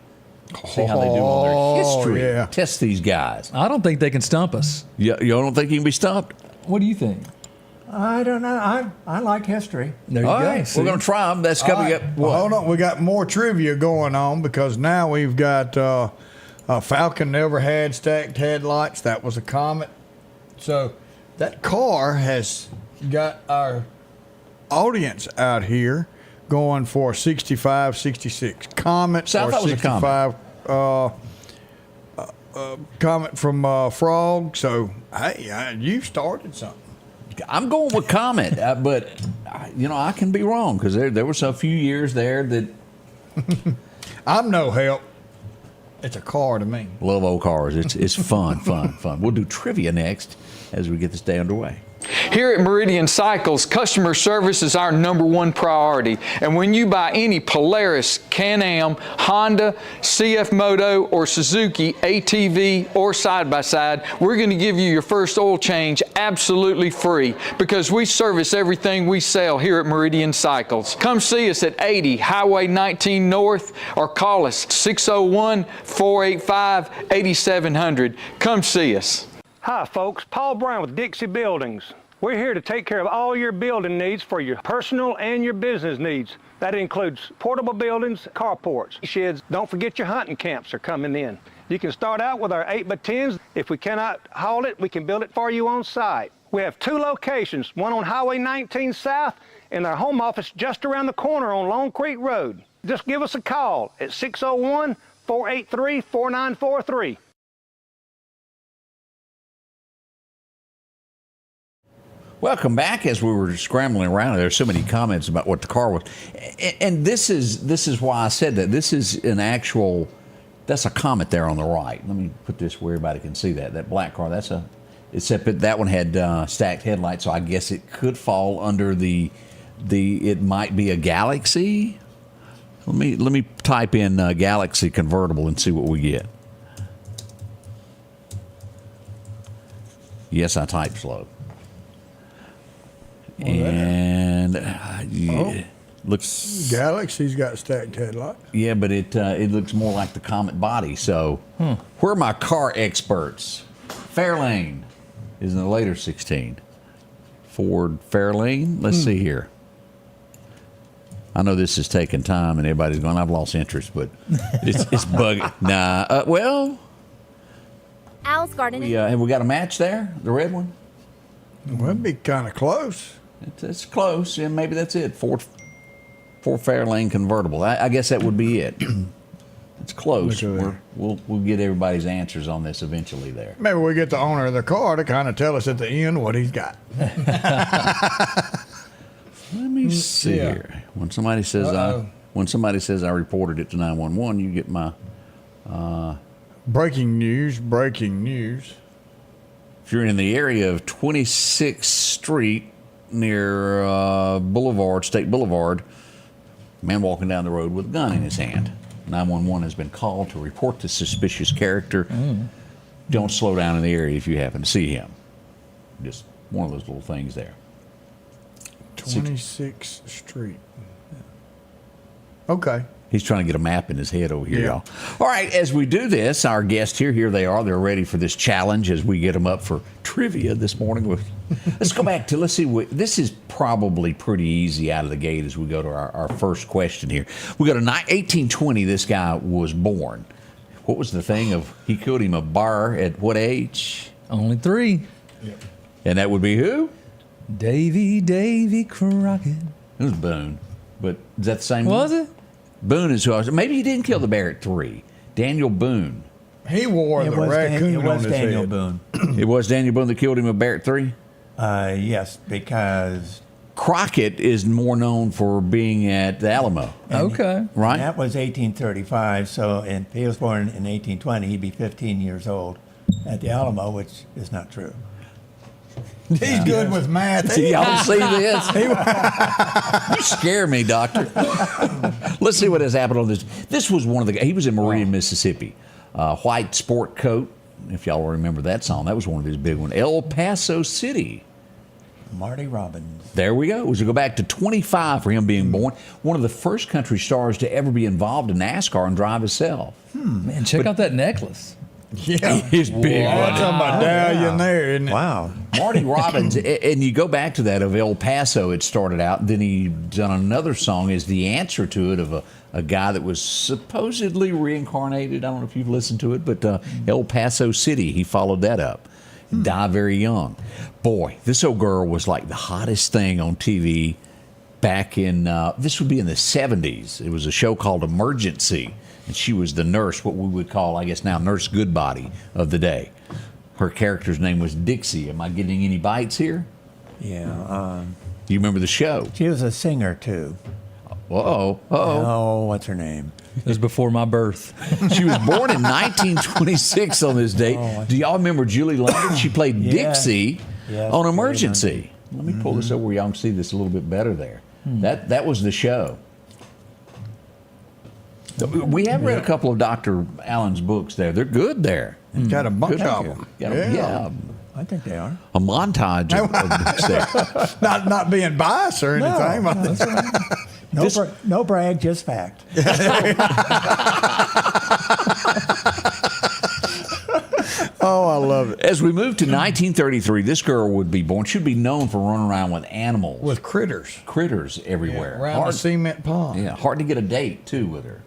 See how they do on their history. Yeah. Test these guys. I don't think they can stump us. Y'all don't think you can be stumped? What do you think? I don't know. I like history. There you All go. right. See? We're going to try them. That's coming up. Well, hold on. We got more trivia going on because now we've got Falcon never had stacked headlights. That was a Comet. So that car has got our audience out here going for 65, 66. Comet So I or thought it was a 65. comment from Frog. So, hey, you started something. I'm going with comment, but I can be wrong because there was a few years there that I'm no help. It's a car to me. Love old cars. It's fun. We'll do trivia next as we get this day underway. Here at Meridian Cycles, customer service is our #1 priority. And when you buy any Polaris, Can-Am, Honda, CF Moto, or Suzuki ATV or side-by-side, we're going to give you your first oil change absolutely free because we service everything we sell here at Meridian Cycles. Come see us at 80 Highway 19 North or call us 601-485-8700. Come see us. Hi folks, Paul Brown with Dixie Buildings. We're here to take care of all your building needs for your personal and your business needs. That includes portable buildings, carports, sheds. Don't forget your hunting camps are coming in. You can start out with our 8x10s. If we cannot haul it, we can build it for you on site. We have 2 locations, one on Highway 19 South and our home office just around the corner on Long Creek Road. Just give us a call at 601-483-4943. Welcome back. As we were scrambling around, there's so many comments about what the car was, and this is why I said that. This is that's a comment there on the right. Let me put this where everybody can see that black car. Except that one had stacked headlights, so I guess it could fall under it might be a Galaxy. Let me type in Galaxy convertible and see what we get. Yes, I type slow. And looks Galaxy's got stacked headlights. Yeah, but it looks more like the Comet body. So, where are my car experts? Fairlane is in the later 16. Ford Fairlane. Let's see here. I know this is taking time, and everybody's going, I've lost interest, but it's buggy. Nah, well, Al's Garden. have we got a match there? The red one. Well, it'd be kind of close. It's close, and maybe that's it. Ford Fairlane convertible. I guess that would be it. It's close. We'll get everybody's answers on this eventually there. Maybe we get the owner of the car to kind of tell us at the end what he's got. Let me see here. When somebody says I reported it to 911, you get my breaking news. If you're in the area of 26th Street near State Boulevard, man walking down the road with a gun in his hand. 911 has been called to report the suspicious character. Don't slow down in the area if you happen to see him. Just one of those little things there. 26th Street. Okay. He's trying to get a map in his head over here, y'all. All right, as we do this, our guests here they are. They're ready for this challenge as we get them up for trivia this morning. Let's go back to, let's see, this is probably pretty easy out of the gate as we go to our first question here. We go to 1820, this guy was born. What was the thing of, he killed him a bar at what age? Only 3. Yep. And that would be who? Davy Crockett. It was Boone. But is that the same Was one? it? Boone is who I was. Maybe he didn't kill the bear at 3. Daniel Boone. He wore the raccoon on his Daniel head. Boone. It was Daniel Boone that killed him a bear at 3? Yes, because Crockett is more known for being at the Alamo. Okay. Right? that was 1835. So if he was born in 1820, he'd be 15 years old at the Alamo, which is not true. He's good with math. Y'all see this? You scare me, doctor. Let's see what has happened on this. This was one of the, he was in Meridian, Mississippi. White sport coat, if y'all remember that song. That was one of his big ones. El Paso City. Marty Robbins. There we go. We go back to 25 for him being born. One of the first country stars to ever be involved in NASCAR and drive himself. Man, check out that necklace. Yeah. He's big. That's a medallion there, isn't it? Wow. Marty Robbins, and you go back to that of El Paso, it started out, then he done another song as the answer to it of a guy that was supposedly reincarnated. I don't know if you've listened to it, but El Paso City, he followed that up. Died very young. Boy, this old girl was like the hottest thing on TV back in, this would be in the 70s. It was a show called Emergency. and she was the nurse, what we would call, I guess now, Nurse Goodbody of the day. Her character's name was Dixie. Am I getting any bites here? Yeah. Do you remember the show? She was a singer, too. Uh-oh. Oh, what's her name? It was before my birth. She was born in 1926 on this date. Do y'all remember Julie London? She played Dixie on Emergency. Let me pull this over where y'all can see this a little bit better there. That was the show. We have read a couple of Dr. Allen's books there. They're good there. Got a bunch of them. Yeah. I think they are. A montage of books there. Not being biased or anything. No, that's right. No brag, just fact. Oh, I love it. As we move to 1933, this girl would be born. She'd be known for running around with animals. With critters. Critters everywhere. Around the cement pond. Yeah, hard to get a date, too, with her.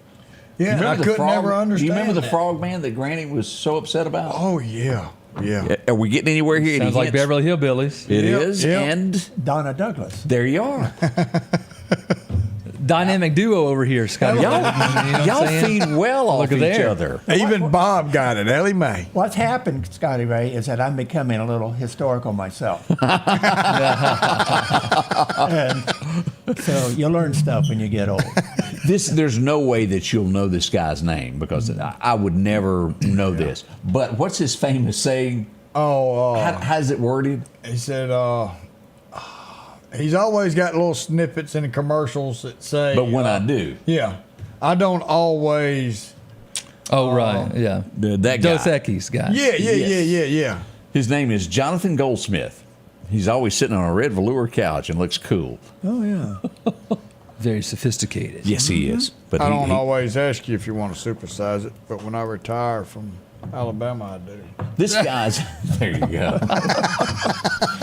Yeah, I could never understand. Do you remember the that. frog man that Granny was so upset about? Oh, yeah. Yeah. Are we getting anywhere here? Sounds like Beverly Hillbillies. It is, and Donna Douglas. there you are. Dynamic duo over here, Scotty. Y'all feed well off each other. Even Bob got it, Ellie Mae. What's happened, Scotty Ray, is that I'm becoming a little historical myself. And so you learn stuff when you get old. There's no way that you'll know this guy's name because I would never know this. But what's his famous saying? How's it worded? He said, he's always got little snippets in the commercials that say. But when I do. Yeah. I don't always. Oh, right. Yeah. That guy. Dos Equis guy. Yeah. His name is Jonathan Goldsmith. He's always sitting on a red velour couch and looks cool. Oh, yeah. Very sophisticated. Yes, he is. But I don't always ask you if you want to supersize it, but when I retire from Alabama, I do. This guy's. There you go.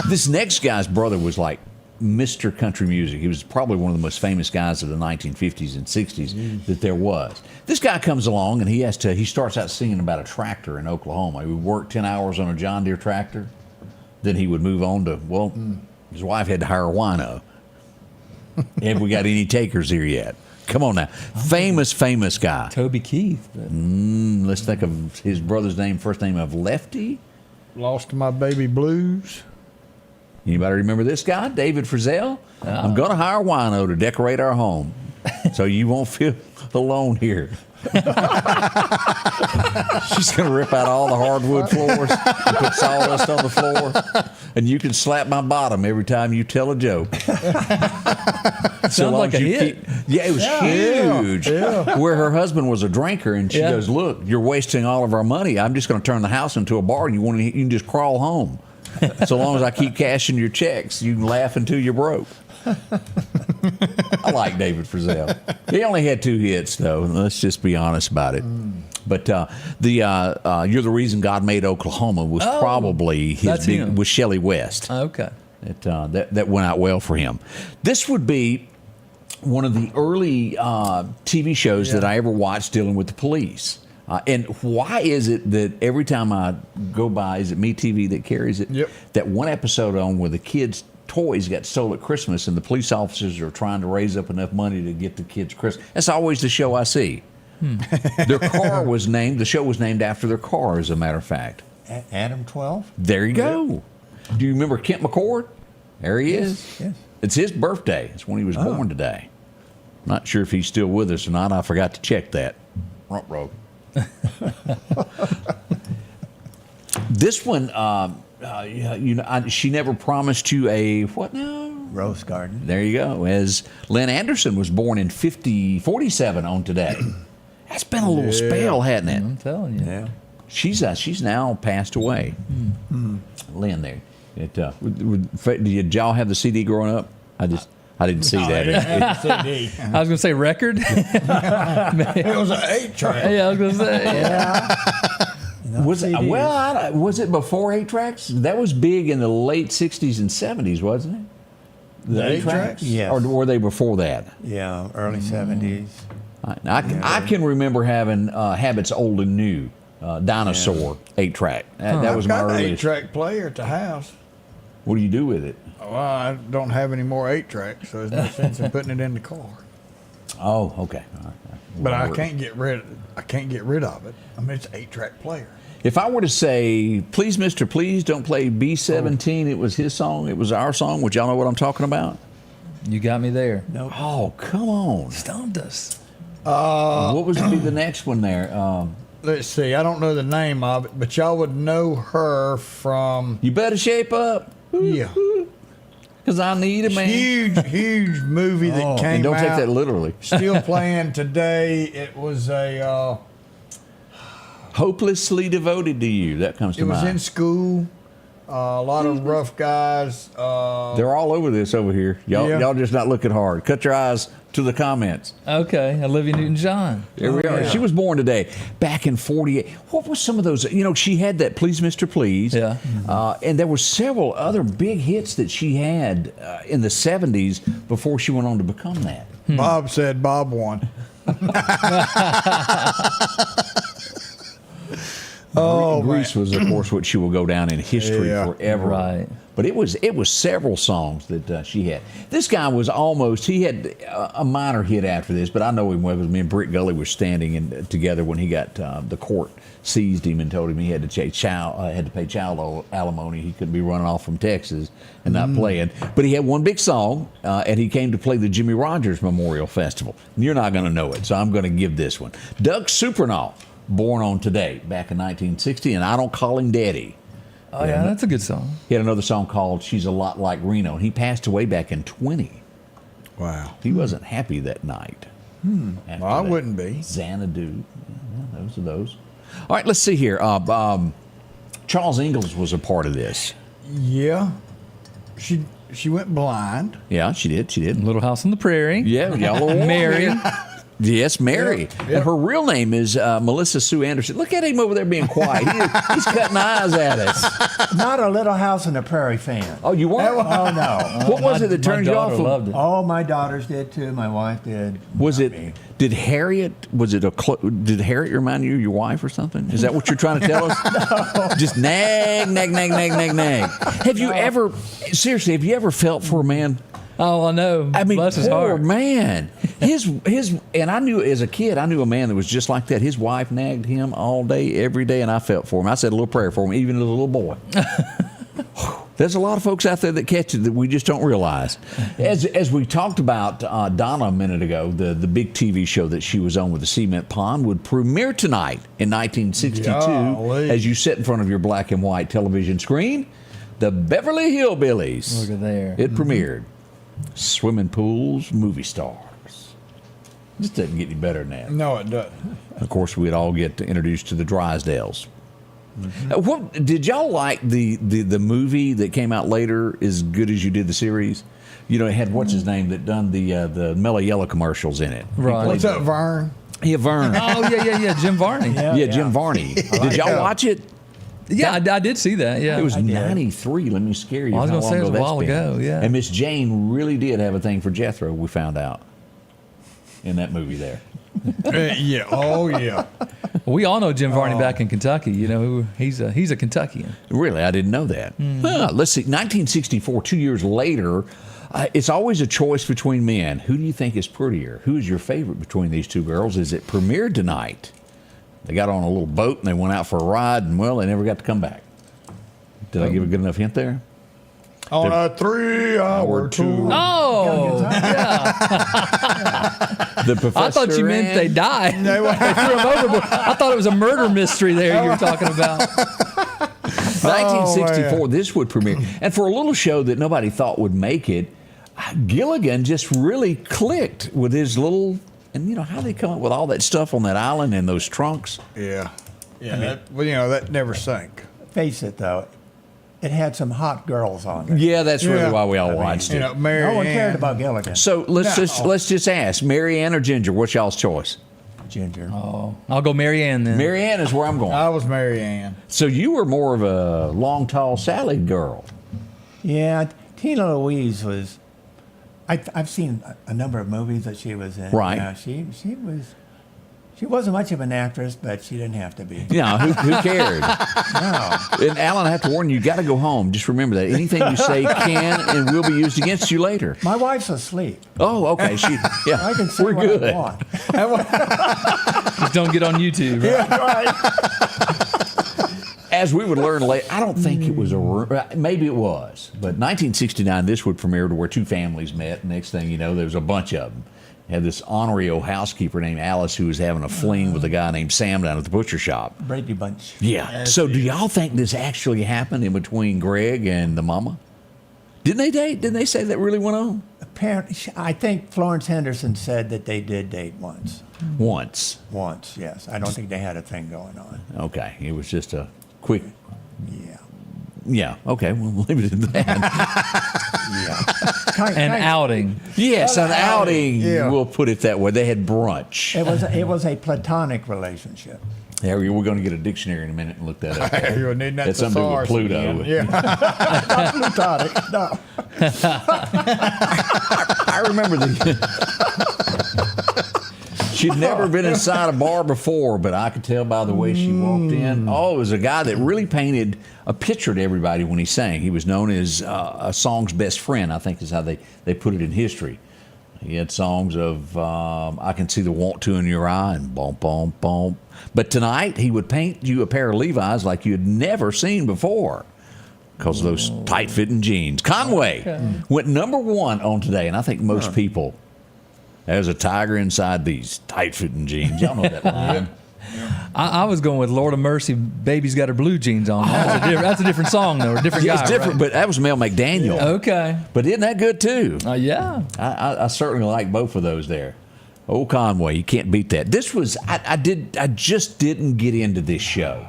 This next guy's brother was like Mr. Country Music. He was probably one of the most famous guys of the 1950s and 60s that there was. This guy comes along and he starts out singing about a tractor in Oklahoma. He would work 10 hours on a John Deere tractor. Then he would move on to, his wife had to hire a wino. Have we got any takers here yet? Come on now. Famous guy. Toby Keith. Let's think of his brother's name, first name of Lefty. Lost My Baby Blues. Anybody remember this guy, David Frizzell? I'm going to hire a wino to decorate our home, so you won't feel alone here. She's going to rip out all the hardwood floors and put sawdust on the floor, and you can slap my bottom every time you tell a joke. Sounds like a hit. It was huge. Yeah. Where her husband was a drinker, and she goes, "Look, you're wasting all of our money. I'm just going to turn the house into a bar, and you can just crawl home. So long as I keep cashing your checks, you can laugh until you're broke." I like David Frizzell. He only had 2 hits, though. Let's just be honest about it. But "You're the Reason God Made Oklahoma" was probably his big with Shelley West. Okay, that went out well for him. This would be one of the early TV shows that I ever watched dealing with the police. And why is it that every time I go by, is it MeTV that carries it? Yep. That one episode on where the kids' toys got stolen at Christmas and the police officers are trying to raise up enough money to get the kids Christmas. That's always the show I see. Their car was named, the show was named after their car, as a matter of fact. Adam 12? There you go. Do you remember Kent McCord? There he is. Yes. It's his birthday. It's when he was born today. Not sure if he's still with us or not. I forgot to check that. Rump rope. This one, she never promised you a what now? Rose Garden. There you go. As Lynn Anderson was born in 47 on today. That's been a little spell, hadn't it? I'm telling you. Yeah. She's now passed away. Lynn there. Did y'all have the CD growing up? I didn't see that. I was going to say record. It was an 8-track. Yeah, I was going to say. Yeah. Was it before 8-tracks? That was big in the late 60s and 70s, wasn't it? The 8-tracks? Yes. Or were they before that? Yeah, early 70s. I can remember having Habits Old and New, Dinosaur 8-track. That was my earliest. 8-track player at the house. What do you do with it? Well, I don't have any more 8-tracks, so there's no sense in putting it in the car. Oh, okay. All right. But I can't get rid of it. I mean, it's an 8-track player. If I were to say, please, Mr. Please don't play B-17, it was his song, it was our song, would y'all know what I'm talking about? You got me there. Nope. Oh, come on. Stumped us. What would be the next one there? Let's see. I don't know the name of it, but y'all would know her from. You better shape up. Yeah. Because I need a man. Huge movie that came and don't out. take that literally. Still playing today. It was a. Hopelessly Devoted to You. That comes to It mind. was in school. A lot of rough guys. They're all over this over here. Y'all just not looking hard. Cut your eyes to the comments. Okay, Olivia Newton-John. There we are. Yeah. She was born today, back in 48. What was some of those? You know, she had that Please, Mr. Please. Yeah. And there were several other big hits that she had in the 70s before she went on to become that. Bob said Bob won. Grease was, of course, what she will go down in history forever. Right. But it was several songs that she had. This guy was he had a minor hit after this, but I know him well because me and Britt Gully were standing together when he got the court seized him and told him he had to pay child alimony. He couldn't be running off from Texas and not playing. But he had one big song, and he came to play the Jimmy Rogers Memorial Festival. You're not going to know it, so I'm going to give this one. Doug Supernall, born on today, back in 1960, and I Don't Call Him Daddy. Oh, yeah, that's a good song. He had another song called She's a Lot Like Reno, and he passed away back in 20. Wow. He wasn't happy that night. Well, I wouldn't be. Xanadu. Yeah, those are those. All right, let's see here. Charles Ingalls was a part of this. Yeah. She went blind. Yeah, she did. Little House on the Prairie. Yeah, y'all are Mary. Yes, Mary. Yep. And her real name is Melissa Sue Anderson. Look at him over there being quiet. He's cutting eyes at us. Not a Little House on the Prairie fan. Oh, you weren't? Oh, no. What was it that turned you off? Loved it. Oh, my daughters did too. My wife did. Was Not it? me. Did Harriet? Did Harriet remind you of your wife or something? Is that what you're trying to tell us? No. Just nag. Have you ever felt for a man? Oh, I know. I mean, bless his poor heart. man. And I knew as a kid, I knew a man that was just like that. His wife nagged him all day, every day, and I felt for him. I said a little prayer for him, even as a little boy. There's a lot of folks out there that catch it that we just don't realize. As we talked about Donna a minute ago, the big TV show that she was on with the cement pond would premiere tonight in 1962. Golly. As you sit in front of your black and white television screen, the Beverly Hillbillies. Look at there. It premiered. Swimming pools, movie stars. Just doesn't get any better than that. No, it doesn't. Of course, we'd all get introduced to the Drysdales. What did y'all like the movie that came out later as good as you did the series? You know, it had what's his name that done the Mellow Yellow commercials in it. Right. What's up, Vern? Yeah, Vern. Oh, yeah. Jim Varney. Yeah, Jim Varney. Did y'all watch it? Yeah, I did see that. Yeah, It was 93. Let me scare you. I was how gonna say long it was a that's while been. ago, yeah. And Miss Jane really did have a thing for Jethro. We found out in that movie there. Yeah. Oh, yeah. We all know Jim Varney back in Kentucky. You know, he's a Kentuckian. Really, I didn't know that. Let's see. 1964, 2 years later. It's always a choice between men. Who do you think is prettier? Who is your favorite between these two girls? Is it premiered tonight? They got on a little boat and they went out for a ride, and well, they never got to come back. Did I give a good enough hint there? On a 3-hour tour. Oh, yeah. The professor. I thought you meant they died. They threw him overboard. I thought it was Murder Mystery there you were talking about. 1964, this would premiere. And for a little show that nobody thought would make it, Gilligan just really clicked with his little, and you know, how they come up with all that stuff on that island and those trunks. Yeah. Yeah. That never sank. Face it, though. It had some hot girls on it. Yeah, that's really why we all watched it. Mary No one Ann. cared about Gilligan. So let's just ask, Mary Ann or Ginger, what's y'all's choice? Ginger. Oh, I'll go Mary Ann then. Mary Ann is where I'm going. I was Mary Ann. So you were more of a long, tall Sally girl. Yeah, Tina Louise was. I've seen a number of movies that she was in. Right. Yeah, she She wasn't much of an actress, but she didn't have to be. Yeah, who cared? No. And Alan, I have to warn you, you got to go home. Just remember that. Anything you say can and will be used against you later. My wife's asleep. Oh, okay. Yeah, I can say we're what good. I want. Just don't get on YouTube. Right? Yeah, right. As we would learn later, I don't think it was maybe it was, but 1969, this would premiere to where two families met. Next thing you know, there was a bunch of them. Had this ornery old housekeeper named Alice who was having a fling with a guy named Sam down at the butcher shop. Brady Bunch. Yeah. So do y'all think this actually happened in between Greg and the mama? Didn't they date? Didn't they say that really went on? Apparently, I think Florence Henderson said that they did date once. Once. Once, yes. I don't think they had a thing going on. Okay. It was just a quick. Yeah. Yeah. Okay. We'll leave it at that. Yeah. An outing. Yes, an outing. Yeah. We'll put it that way. They had brunch. It was a platonic relationship. Yeah, we're going to get a dictionary in a minute and look that up. You'll need that That's something with thesaurus Pluto. again. Yeah. Not platonic, no. I remember she'd never been inside a bar before, but I could tell by the way she walked in. Oh, it was a guy that really painted a picture to everybody when he sang. He was known as a song's best friend, I think is how they put it in history. He had songs of I Can See the Want To in Your Eye and Boom, Boom, Boom. But tonight, he would paint you a pair of Levi's like you had never seen before because of those tight-fitting jeans. Conway went number one on today, and I think most people, there's a tiger inside these tight-fitting jeans. Y'all know that line. I was going with Lord of Mercy, Baby's Got Her Blue Jeans On. That's a different song, though, a different guy. It's different, right? but that was Mel McDaniel. Okay. But isn't that good, too? Yeah. I certainly like both of those there. Old Conway, you can't beat that. This was, I just didn't get into this show.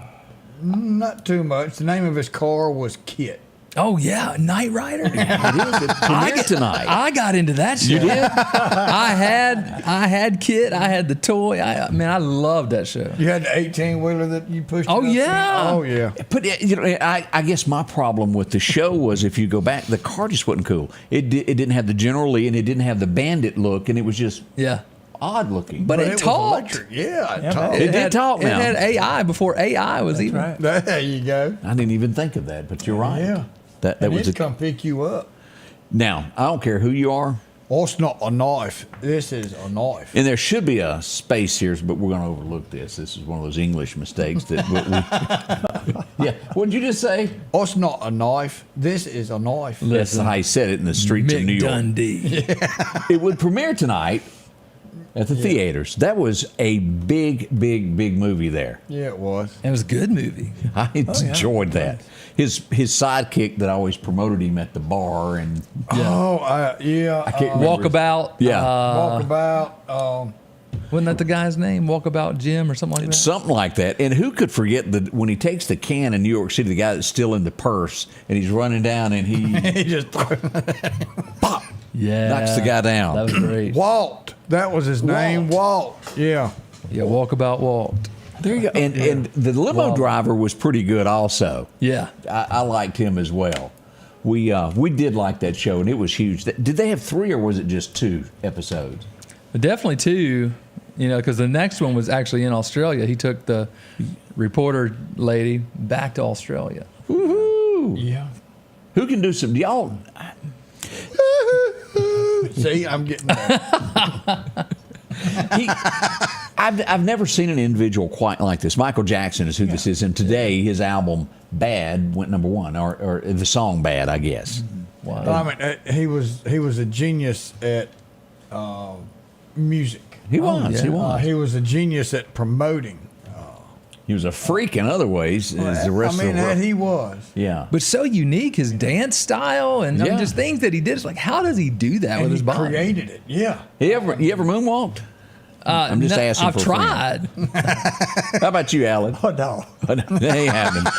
Not too much. The name of his car was Kit. Oh, yeah, Knight Rider. It is. It premiered tonight. I got into that show. You did? I had Kit. I had the toy. I loved that show. You had the 18-wheeler that you pushed. Oh, it up yeah. in? Oh, yeah. But I guess my problem with the show was if you go back, the car just wasn't cool. It didn't have the General Lee and it didn't have the Bandit look, and it was just odd looking. But it was talked. electric. Yeah, it talked. It did talk now. It had AI before AI was even. Right. There you go. I didn't even think of that, but you're right. Yeah. That And was it's come pick you up. Now, I don't care who you are, Oh, it's not a knife. This is a knife. and there should be a space here, but we're going to overlook this. This is one of those English mistakes that yeah. What did you just say? Oh, it's not a knife. This is a knife. That's how he said it in the streets of New York. Dundee. It would premiere tonight at the theaters. That was a big movie there. Yeah, it was. It was a good movie. I enjoyed that. His sidekick that always promoted him at the bar and Yeah. I can't remember. Walkabout. Yeah. Walkabout. Wasn't that the guy's name? Walkabout Jim or something like that? Something like that. And who could forget when he takes the can in New York City, the guy that's still in the purse, and he's running down and he He just pop, Yeah. knocks the guy down. That was great. Walt. That was his name. Walt. Yeah. Yeah, Walkabout Walt. There you go. And the limo driver was pretty good also. Yeah. I liked him as well. We did like that show, and it was huge. Did they have 3 or was it just 2 episodes? But definitely 2, because the next one was actually in Australia. He took the reporter lady back to Australia. Woohoo! Yeah. Who can do some? Y'all. See, I'm getting that. I've never seen an individual quite like this. Michael Jackson is who this is, and today his album "Bad" went number 1, or the song "Bad," I guess. Wow. I mean, he was a genius at music. He was. yeah. He was. He was a genius at promoting. He was a freak in other ways as the rest I mean, of the world. that he was. Yeah. But so unique, his dance style and Yeah. just things that he did. It's like, how does he do that And with he his body? created it. Yeah. You ever moonwalked? I'm just asking I've for a friend. tried. How about you, Alan? Oh, no. They ain't happening.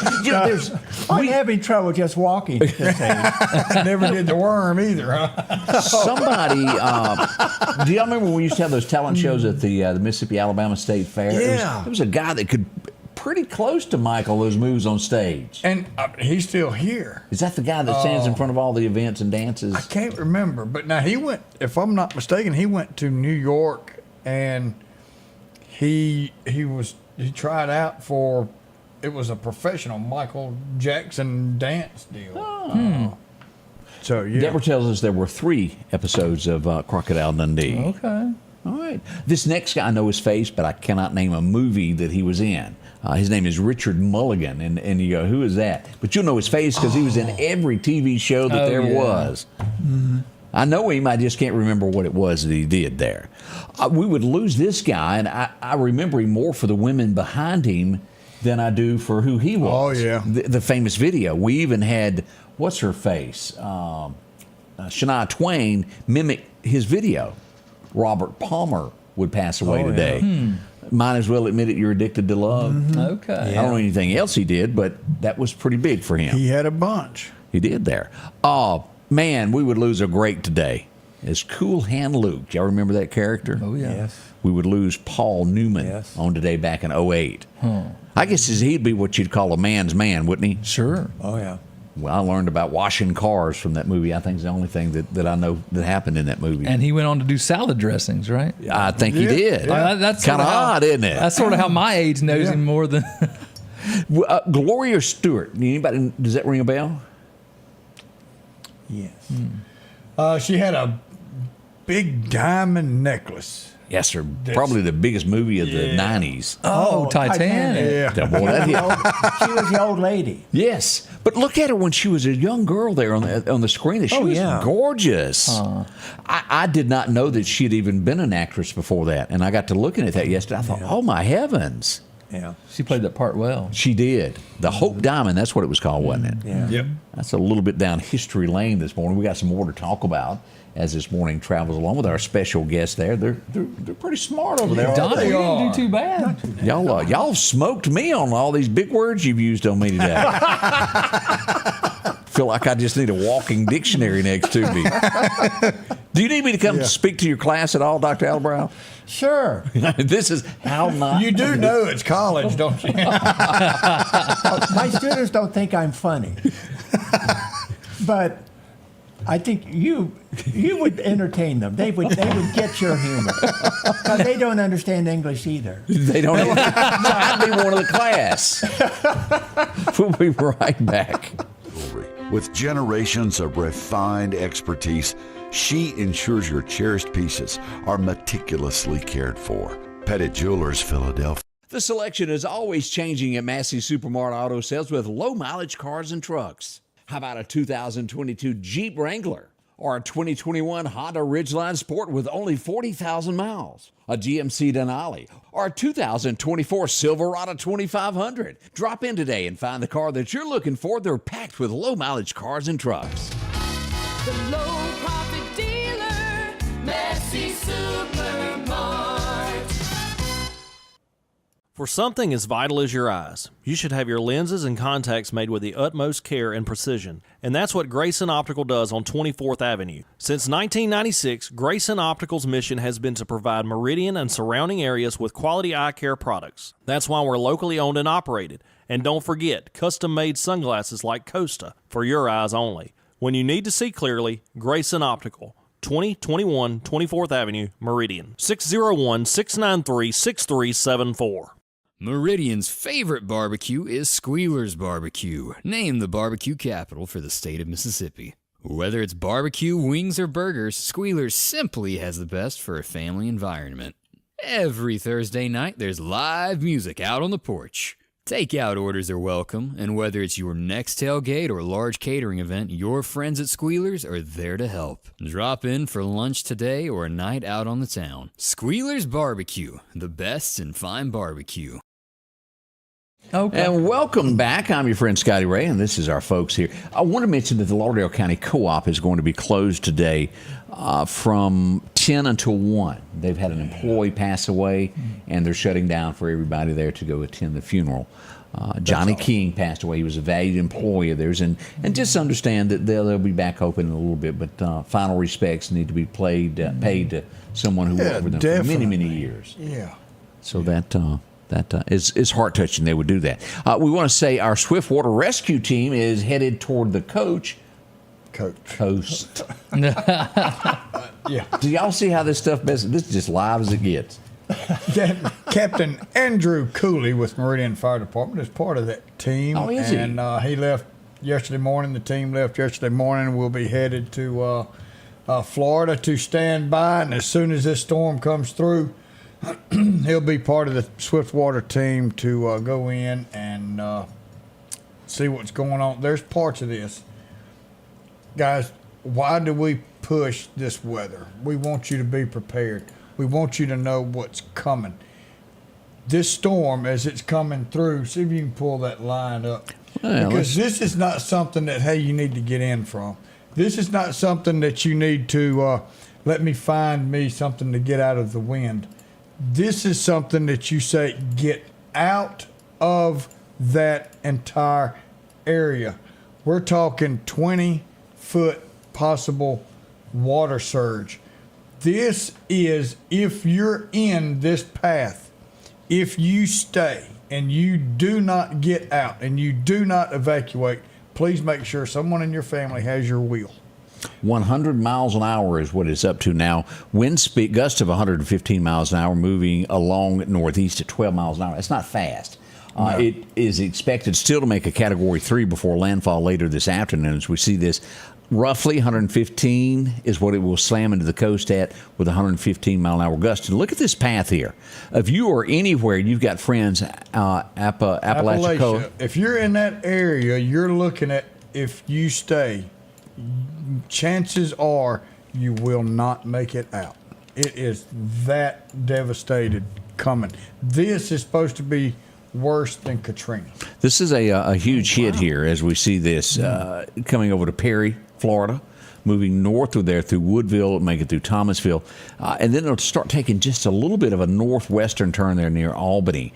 I'm having trouble just walking. This age. Never did the worm either, huh? Somebody, do y'all remember when we used to have those talent shows at the Mississippi Alabama State Fair? Yeah. There was a guy that could pretty close to Michael those moves on stage. And he's still here. Is that the guy that stands in front of all the events and dances? I can't remember, but now he went. If I'm not mistaken, he went to New York and he tried out for, it was a professional Michael Jackson dance deal. So yeah. Deborah tells us there were 3 episodes of Crocodile Dundee. Okay. All right. This next guy, I know his face, but I cannot name a movie that he was in. His name is Richard Mulligan, and you go, who is that? But you'll know his face because he was in every TV show that there was. Mm-hmm. I know him, I just can't remember what it was that he did there. We would lose this guy, and I remember him more for the women behind him than I do for who he was. Oh, yeah. The famous video. We even had, what's her face? Shania Twain mimic his video. Robert Palmer would pass away today. Might as well admit it, you're addicted to love. Mm-hmm. Okay. I don't know anything else he did, but that was pretty big for him. He had a bunch. He did there. Oh, man, we would lose a great today. It's Cool Hand Luke. Y'all remember that character? Oh, yeah. Yes. We would lose Paul Newman on Today back in 2008. I guess he'd be what you'd call a man's man, wouldn't he? Sure. Oh, yeah. Well, I learned about washing cars from that movie. I think it's the only thing that I know that happened in that movie. And he went on to do salad dressings, right? I think he did. Yeah. That's kind of odd, isn't it? That's sort of how my age knows him more than... Gloria Stewart. Anybody, does that ring a bell? Yes. She had a big diamond necklace. Yes, sir. Probably the biggest movie of the 90s. Oh, Titanic. Yeah. Boy, that hit. She was the old lady. Yes, but look at her when she was a young girl there on the screen. She was gorgeous. I did not know that she had even been an actress before that, and I got to looking at that yesterday. I thought, oh my heavens. Yeah. She played that part well. She did. The Hope Diamond, that's what it was called, wasn't it? Yeah. Yep. That's a little bit down history lane this morning. We got some more to talk about as this morning travels along with our special guests there. They're pretty smart over there. Don, you didn't do too bad. Y'all smoked me on all these big words you've used on me today. Feel like I just need a walking dictionary next to me. Do you need me to come speak to your class at all, Dr. Albrow? Sure. This is how not. You do know it's college, don't you? My students don't think I'm funny. But I think you would entertain them. They would get your humor. Because they don't understand English either. They don't. I'd be one of the class. We'll be right back. With generations of refined expertise, she ensures your cherished pieces are meticulously cared for. Pettit Jewelers, Philadelphia. The selection is always changing at Massey Supermart Auto Sales with low-mileage cars and trucks. How about a 2022 Jeep Wrangler or a 2021 Honda Ridgeline Sport with only 40,000 miles? A GMC Denali or a 2024 Silverado 2500. Drop in today and find the car that you're looking for. They're packed with low-mileage cars and trucks. The low-profit dealer, Massey Supermart. For something as vital as your eyes, you should have your lenses and contacts made with the utmost care and precision. And that's what Grayson Optical does on 24th Avenue. Since 1996, Grayson Optical's mission has been to provide Meridian and surrounding areas with quality eye care products. That's why we're locally owned and operated. And don't forget, custom-made sunglasses like Costa for your eyes only. When you need to see clearly, Grayson Optical. 2021 24th Avenue, Meridian. 601-693-6374. Meridian's favorite barbecue is Squealer's Barbecue, named the barbecue capital for the state of Mississippi. Whether it's barbecue, wings, or burgers, Squealer's simply has the best for a family environment. Every Thursday night, there's live music out on the porch. Takeout orders are welcome, and whether it's your next tailgate or large catering event, your friends at Squealer's are there to help. Drop in for lunch today or a night out on the town. Squealer's Barbecue, the best in fine barbecue. Okay. And welcome back. I'm your friend Scotty Ray, and this is our folks here. I want to mention that the Lauderdale County Co-op is going to be closed today from 10 until 1. They've had an employee pass away, and they're shutting down for everybody there to go attend the funeral. Johnny King passed away. He was a valued employee of theirs, and just understand that they'll be back open in a little bit, but final respects need to be paid to someone who worked with them for many, many years. Yeah. So that is heart-touching. They would do that. We want to say our Swiftwater Rescue Team is headed toward the coast. Yeah. Do y'all see how this stuff messes? This is just live as it gets. Captain Andrew Cooley with Meridian Fire Department is part of that team. Oh, is he? And he left yesterday morning. The team left yesterday morning. We'll be headed to Florida to stand by. And as soon as this storm comes through, he'll be part of the Swiftwater team to go in and see what's going on. There's parts of this. Guys, why do we push this weather? We want you to be prepared. We want you to know what's coming. This storm, as it's coming through, see if you can pull that line up. Well, because this is not something that, hey, you need to get in from. This is not something that you need to, let me find me something to get out of the wind. This is something that you say, get out of that entire area. We're talking 20-foot possible water surge. This is, if you're in this path, if you stay and you do not get out and you do not evacuate, please make sure someone in your family has your wheel. 100 miles an hour is what it's up to now. Wind speed, gusts of 115 miles an hour, moving along northeast at 12 miles an hour. It's not fast. No. It is expected still to make a Category 3 before landfall later this afternoon. As we see this, roughly 115 is what it will slam into the coast at with 115 mile an hour gust. And look at this path here. If you are anywhere, you've got friends, Appalachia. If you're in that area, you're looking at, if you stay, chances are you will not make it out. It is that devastated coming. This is supposed to be worse than Katrina. This is a huge hit here as we see this coming over to Perry, Florida, moving northward there through Woodville, make it through Thomasville, and then it'll start taking just a little bit of a northwestern turn there near Albany.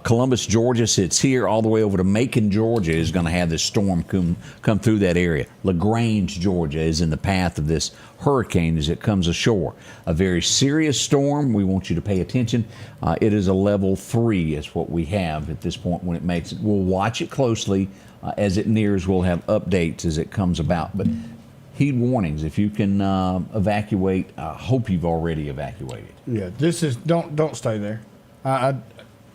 Columbus, Georgia sits here all the way over to Macon, Georgia is going to have this storm come through that area. LaGrange, Georgia is in the path of this hurricane as it comes ashore. A very serious storm. We want you to pay attention. It is a level 3 is what we have at this point when it makes it. We'll watch it closely as it nears. We'll have updates as it comes about. But heed warnings. If you can evacuate, I hope you've already evacuated. Yeah, this is, don't stay there. I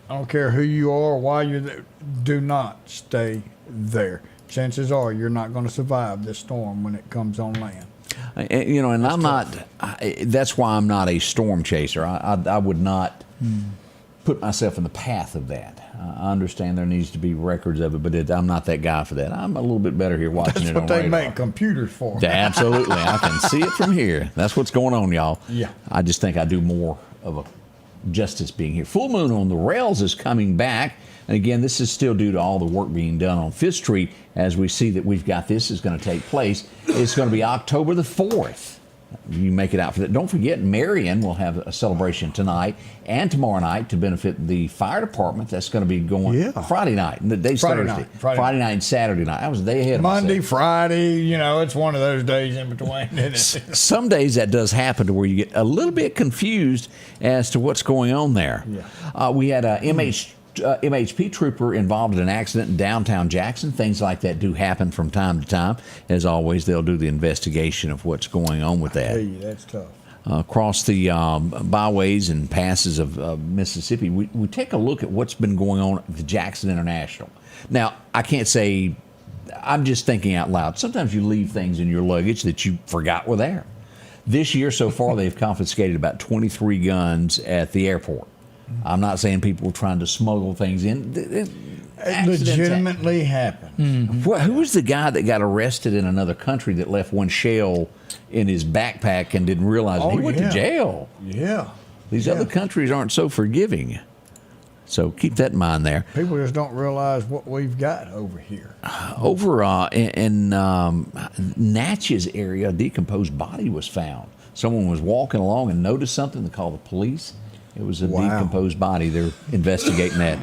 don't care who you are or why you're there. Do not stay there. Chances are you're not going to survive this storm when it comes on land. You know, and I'm not, that's why I'm not a storm chaser. I would not put myself in the path of that. I understand there needs to be records of it, but I'm not that guy for that. I'm a little bit better here watching That's it what on they radar. make computers for. Absolutely. I can see it from here. That's what's going on, y'all. Yeah. I just think I do more of a justice being here. Full moon on the rails is coming back. And again, this is still due to all the work being done on 5th Street. As we see that we've got this is going to take place. It's going to be October the 4th. You make it out for that. Don't forget, Marion will have a celebration tonight and tomorrow night to benefit the fire department. That's going to be going Friday night. The day's Thursday. Friday night and Saturday night. I was a day ahead of Monday, myself. Friday, you know, it's one of those days in between, isn't it? Some days that does happen to where you get a little bit confused as to what's going on there. Yeah. We had a MHP trooper involved in an accident in downtown Jackson. Things like that do happen from time to time. As always, they'll do the investigation of what's going on with that. Hey, that's tough. Across the byways and passes of Mississippi, we take a look at what's been going on at the Jackson International. Now, I can't say, I'm just thinking out loud. Sometimes you leave things in your luggage that you forgot were there. This year so far, they've confiscated about 23 guns at the airport. I'm not saying people were trying to smuggle things in. It legitimately happened. Who was the guy that got arrested in another country that left one shell in his backpack and didn't realize he went to jail? Yeah. These other countries aren't so forgiving. So keep that in mind there. People just don't realize what we've got over here. Over in Natchez area, a decomposed body was found. Someone was walking along and noticed something. They called the police. It was a decomposed body. They're investigating that.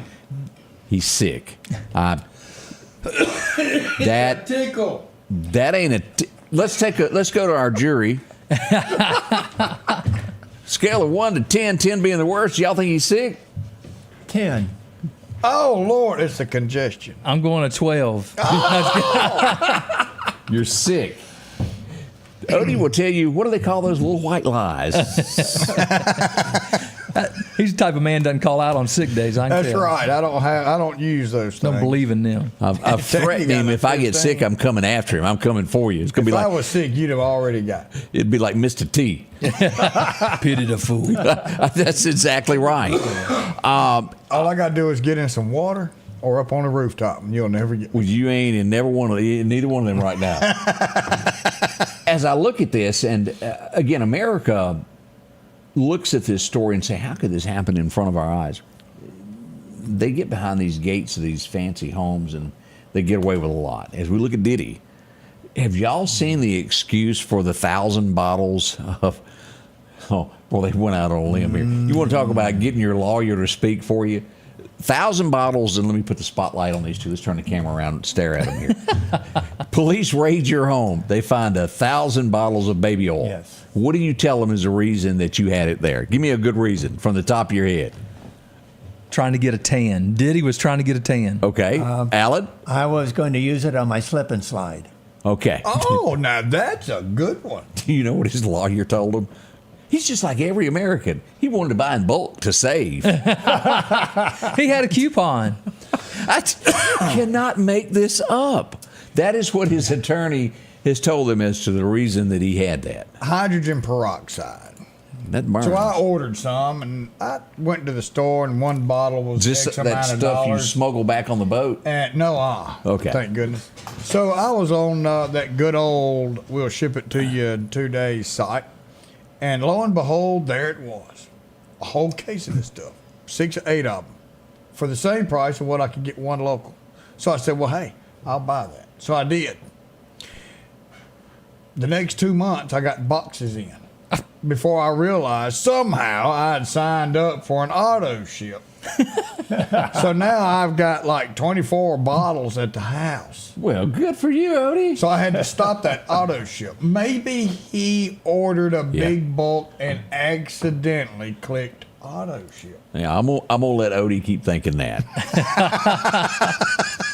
He's sick. That tickle. That ain't let's go to our jury. Scale of 1 to 10, 10 being the worst. Y'all think he's sick? 10. Oh Lord, it's the congestion. I'm going to 12. You're sick. Odie will tell you, what do they call those little white lies? He's the type of man doesn't call out on sick days. I can That's tell. right. I don't use those things. Don't believe in them. I've threatened him. If I get sick, I'm coming after him. I'm coming for you. It's gonna be If like I was sick, you'd have already got it. it'd be like Mr. T. Pity the fool. That's exactly right. All I got to do is get in some water or up on the rooftop, and you'll never get. Well, you ain't in neither one of them right now. As I look at this, and again, America looks at this story and say, how could this happen in front of our eyes? They get behind these gates of these fancy homes and they get away with a lot. As we look at Diddy, have y'all seen the excuse for the 1,000 bottles of, oh, well, they went out on a limb here. You want to talk about getting your lawyer to speak for you? 1,000 bottles, and let me put the spotlight on these two. Let's turn the camera around and stare at them here. Police raid your home. They find 1,000 bottles of baby oil. Yes. What do you tell them is the reason that you had it there? Give me a good reason from the top of your head. Trying to get a tan. Diddy was trying to get a tan. Okay. Alan? I was going to use it on my slip and slide. Okay. Oh, now that's a good one. Do you know what his lawyer told him? He's just like every American. He wanted to buy in bulk to save. He had a coupon. I cannot make this up. That is what his attorney has told him as to the reason that he had that. Hydrogen peroxide. That burns. So I ordered some, and I went to the store, and one bottle was Just X that amount of stuff you dollars. smuggle back on the boat? And Okay. Thank goodness. So I was on that good old we'll ship it to you in 2 days site. And lo and behold, there it was. A whole case of this stuff. 6 or 8 of them. For the same price of what I could get one local. So I said, well, hey, I'll buy that. So I did. The next 2 months, I got boxes in. Before I realized somehow I had signed up for an auto ship. So now I've got like 24 bottles at the house. Well, good for you, Odie. So I had to stop that auto ship. Maybe he ordered a big bulk and accidentally clicked auto ship. Yeah, I'm gonna let Odie keep thinking that.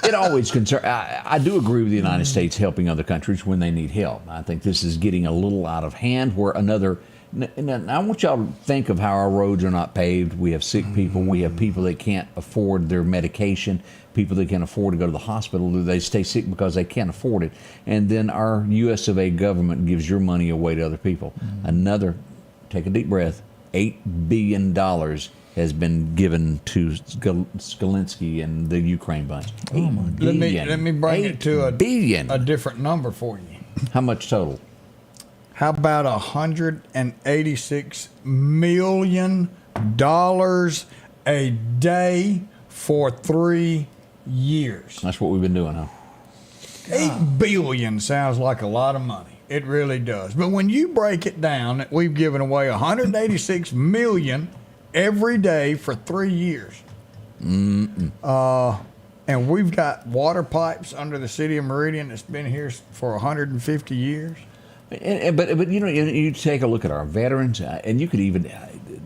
It always concerns. I do agree with the United States helping other countries when they need help. I think this is getting a little out of hand. Where another. I want y'all to think of how our roads are not paved. We have sick people. We have people that can't afford their medication. People that can't afford to go to the hospital. They stay sick because they can't afford it. And then our U.S. of A. government gives your money away to other people. Take a deep breath. $8 billion has been given to Zelensky and the Ukraine bunch. Let me bring it to a different number for you. How much total? How about $186 million a day for 3 years? That's what we've been doing, huh? $8 billion sounds like a lot of money. It really does. But when you break it down, we've given away $186 million every day for 3 years. And we've got water pipes under the city of Meridian that's been here for 150 years. But you know, you take a look at our veterans, and you could even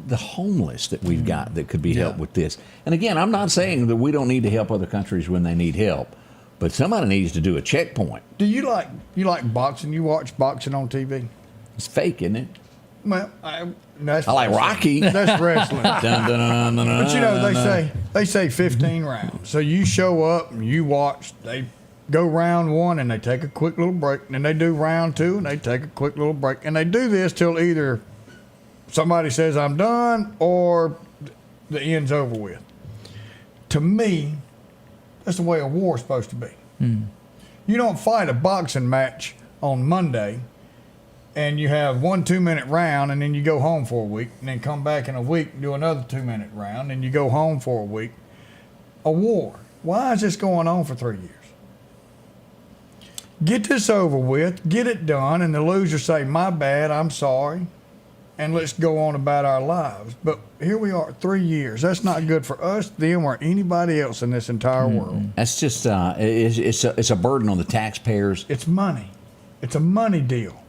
the homeless that we've got that could be helped with this. And again, I'm not saying that we don't need to help other countries when they need help, but somebody needs to do a checkpoint. Do you like boxing? You watch boxing on TV? It's fake, isn't it? Well, I like Rocky. That's wrestling. Dun, dun, dun, dun, But you know, dun, they say 15 rounds. So you show up and you watch. They go round 1 and they take a quick little break. And then they do round 2 and they take a quick little break. And they do this till either somebody says I'm done or the end's over with. To me, that's the way a war's supposed to be. You don't fight a boxing match on Monday and you have 1 2-minute round and then you go home for a week and then come back in a week and do another 2-minute round and you go home for a week. A war. Why is this going on for 3 years? Get this over with, get it done, and the loser say, my bad, I'm sorry, and let's go on about our lives. But here we are, 3 years. That's not good for us, them, or anybody else in this entire world. That's just it's a burden on the taxpayers. It's money. It's a money deal.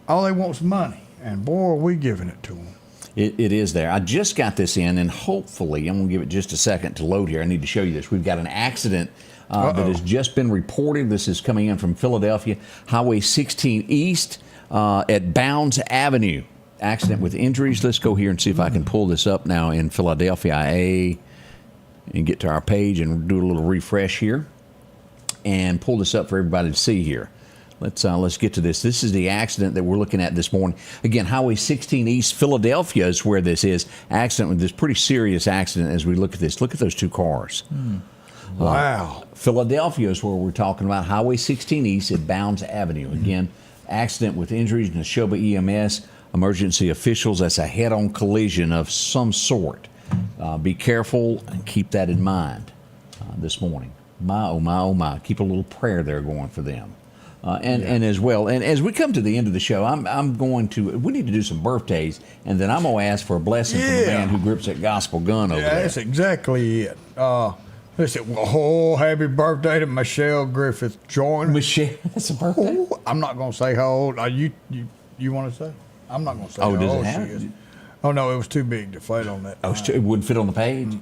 All they want is money, and boy, are we giving it to them. It is there. I just got this in, and hopefully, I'm going to give it just a second to load here. I need to show you this. We've got an accident that has just been reported. This is coming in from Philadelphia, Highway 16 East at Bounds Avenue. accident with injuries. Let's go here and see if I can pull this up now in Philadelphia, IA, and get to our page and do a little refresh here and pull this up for everybody to see here. Let's get to this. This is the accident that we're looking at this morning. Again, Highway 16 East Philadelphia is where this is. Accident with this pretty serious accident as we look at this. Look at those two cars. Wow. Philadelphia is where we're talking about. Highway 16 East at Bounds Avenue. Again, accident with injuries. Neshoba EMS, emergency officials. That's a head-on collision of some sort. Be careful and keep that in mind this morning. My, oh, my, oh, my. Keep a little prayer there going for them. And as well, and as we come to the end of the show, we need to do some birthdays, and then I'm going to ask for a blessing from the man who grips that gospel gun over there. That's exactly it. Listen, happy birthday to Michelle Griffith Joyner. Michelle, that's a birthday? Oh, I'm not going to say how old. You want to say? I'm not going to say how old she is. Oh, no, it was too big to fit on that. It wouldn't fit on the page?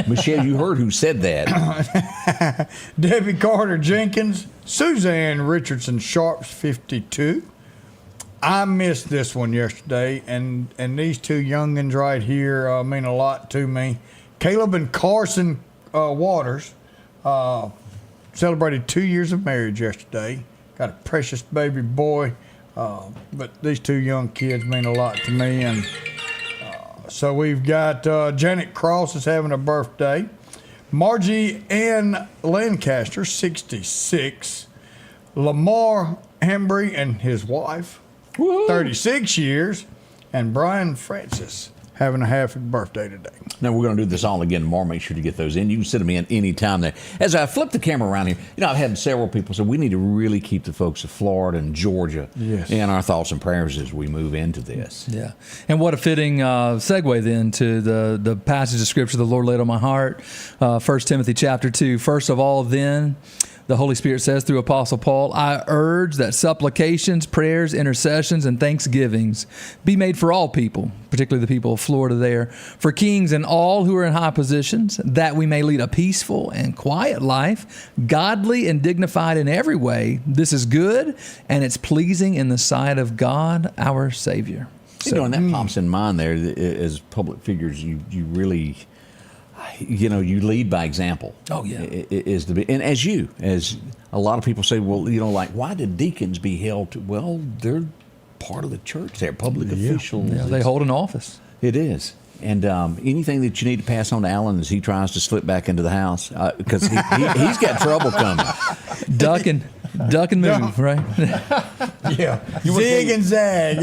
Michelle, you heard who said that. Debbie Carter Jenkins, Suzanne Richardson Sharps, 52. I missed this one yesterday, and these two youngins right here mean a lot to me. Caleb and Carson Waters celebrated 2 years of marriage yesterday. Got a precious baby boy. But these two young kids mean a lot to me. And so we've got Janet Cross is having a birthday. Margie Ann Lancaster, 66. Lamar Hembry and his wife, 36 years. And Brian Francis having a happy birthday today. Now, we're going to do this all again tomorrow. Make sure to get those in. You can send them in any time there. As I flip the camera around here, I've had several people say we need to really keep the folks of Florida and Georgia in our thoughts and prayers as we move into this. Yeah. And what a fitting segue then to the passage of Scripture the Lord laid on my heart, 1 Timothy chapter 2. First of all, then, the Holy Spirit says through Apostle Paul, I urge that supplications, prayers, intercessions, and thanksgivings be made for all people, particularly the people of Florida there, for kings and all who are in high positions, that we may lead a peaceful and quiet life, godly and dignified in every way. This is good, and it's pleasing in the sight of God, our Savior. And that pops in mind there as public figures, you really... you lead by example. Oh, yeah. And as a lot of people say, well, why did deacons be held to? Well, they're part of the church. They're public officials. Yeah, they hold an office. It is. And anything that you need to pass on to Alan as he tries to slip back into the house, because he's got trouble coming. Duck and move, right? Yeah. Zig and zag.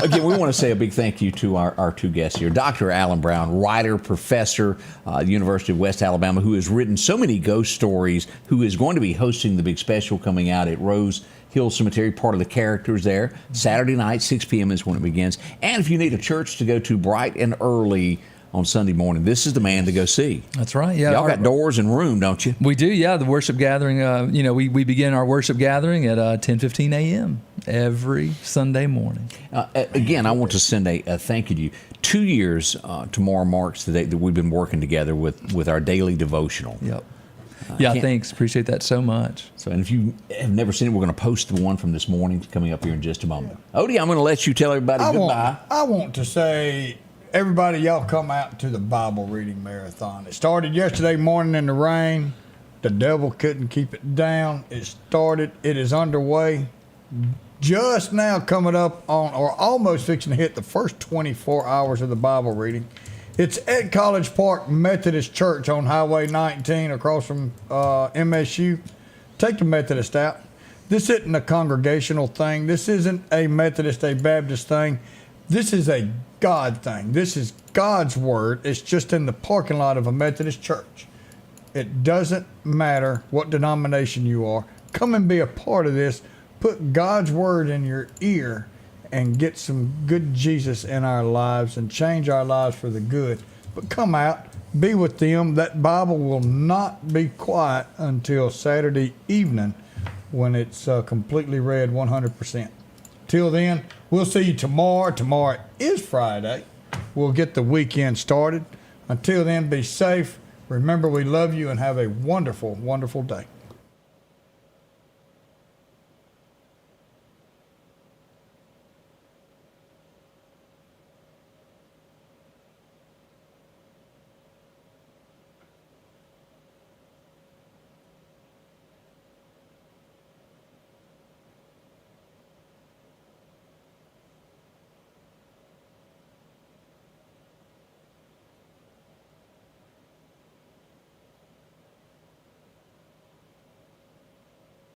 Again, we want to say a big thank you to our two guests here. Dr. Alan Brown, writer, professor, University of West Alabama, who has written so many ghost stories, who is going to be hosting the big special coming out at Rose Hill Cemetery, part of the characters there. Saturday night, 6 p.m. is when it begins. And if you need a church to go to bright and early on Sunday morning, this is the man to go see. That's right. Yeah, y'all got doors and room, don't you? We do. Yeah, the worship gathering. We begin our worship gathering at 10:15 a.m. every Sunday morning. Again, I want to send a thank you to you. 2 years tomorrow marks the date that we've been working together with our daily devotional. Yep. Thanks. Appreciate that so much. So, and if you have never seen it, we're going to post the one from this morning coming up here in just a moment. Odie, I'm going to let you tell everybody goodbye. I want to say, everybody, y'all come out to the Bible reading marathon. It started yesterday morning in the rain. The devil couldn't keep it down. It started. It is underway. Just now coming up on, or almost fixing to hit the first 24 hours of the Bible reading. It's at College Park Methodist Church on Highway 19 across from MSU. Take the Methodist out. This isn't a congregational thing. This isn't a Methodist, a Baptist thing. This is a God thing. This is God's word. It's just in the parking lot of a Methodist church. It doesn't matter what denomination you are. Come and be a part of this. Put God's word in your ear and get some good Jesus in our lives and change our lives for the good. But come out, be with them. That Bible will not be quiet until Saturday evening when it's completely read 100%. Till then, we'll see you tomorrow. Tomorrow is Friday. We'll get the weekend started. Until then, be safe. Remember, we love you and have a wonderful, wonderful day.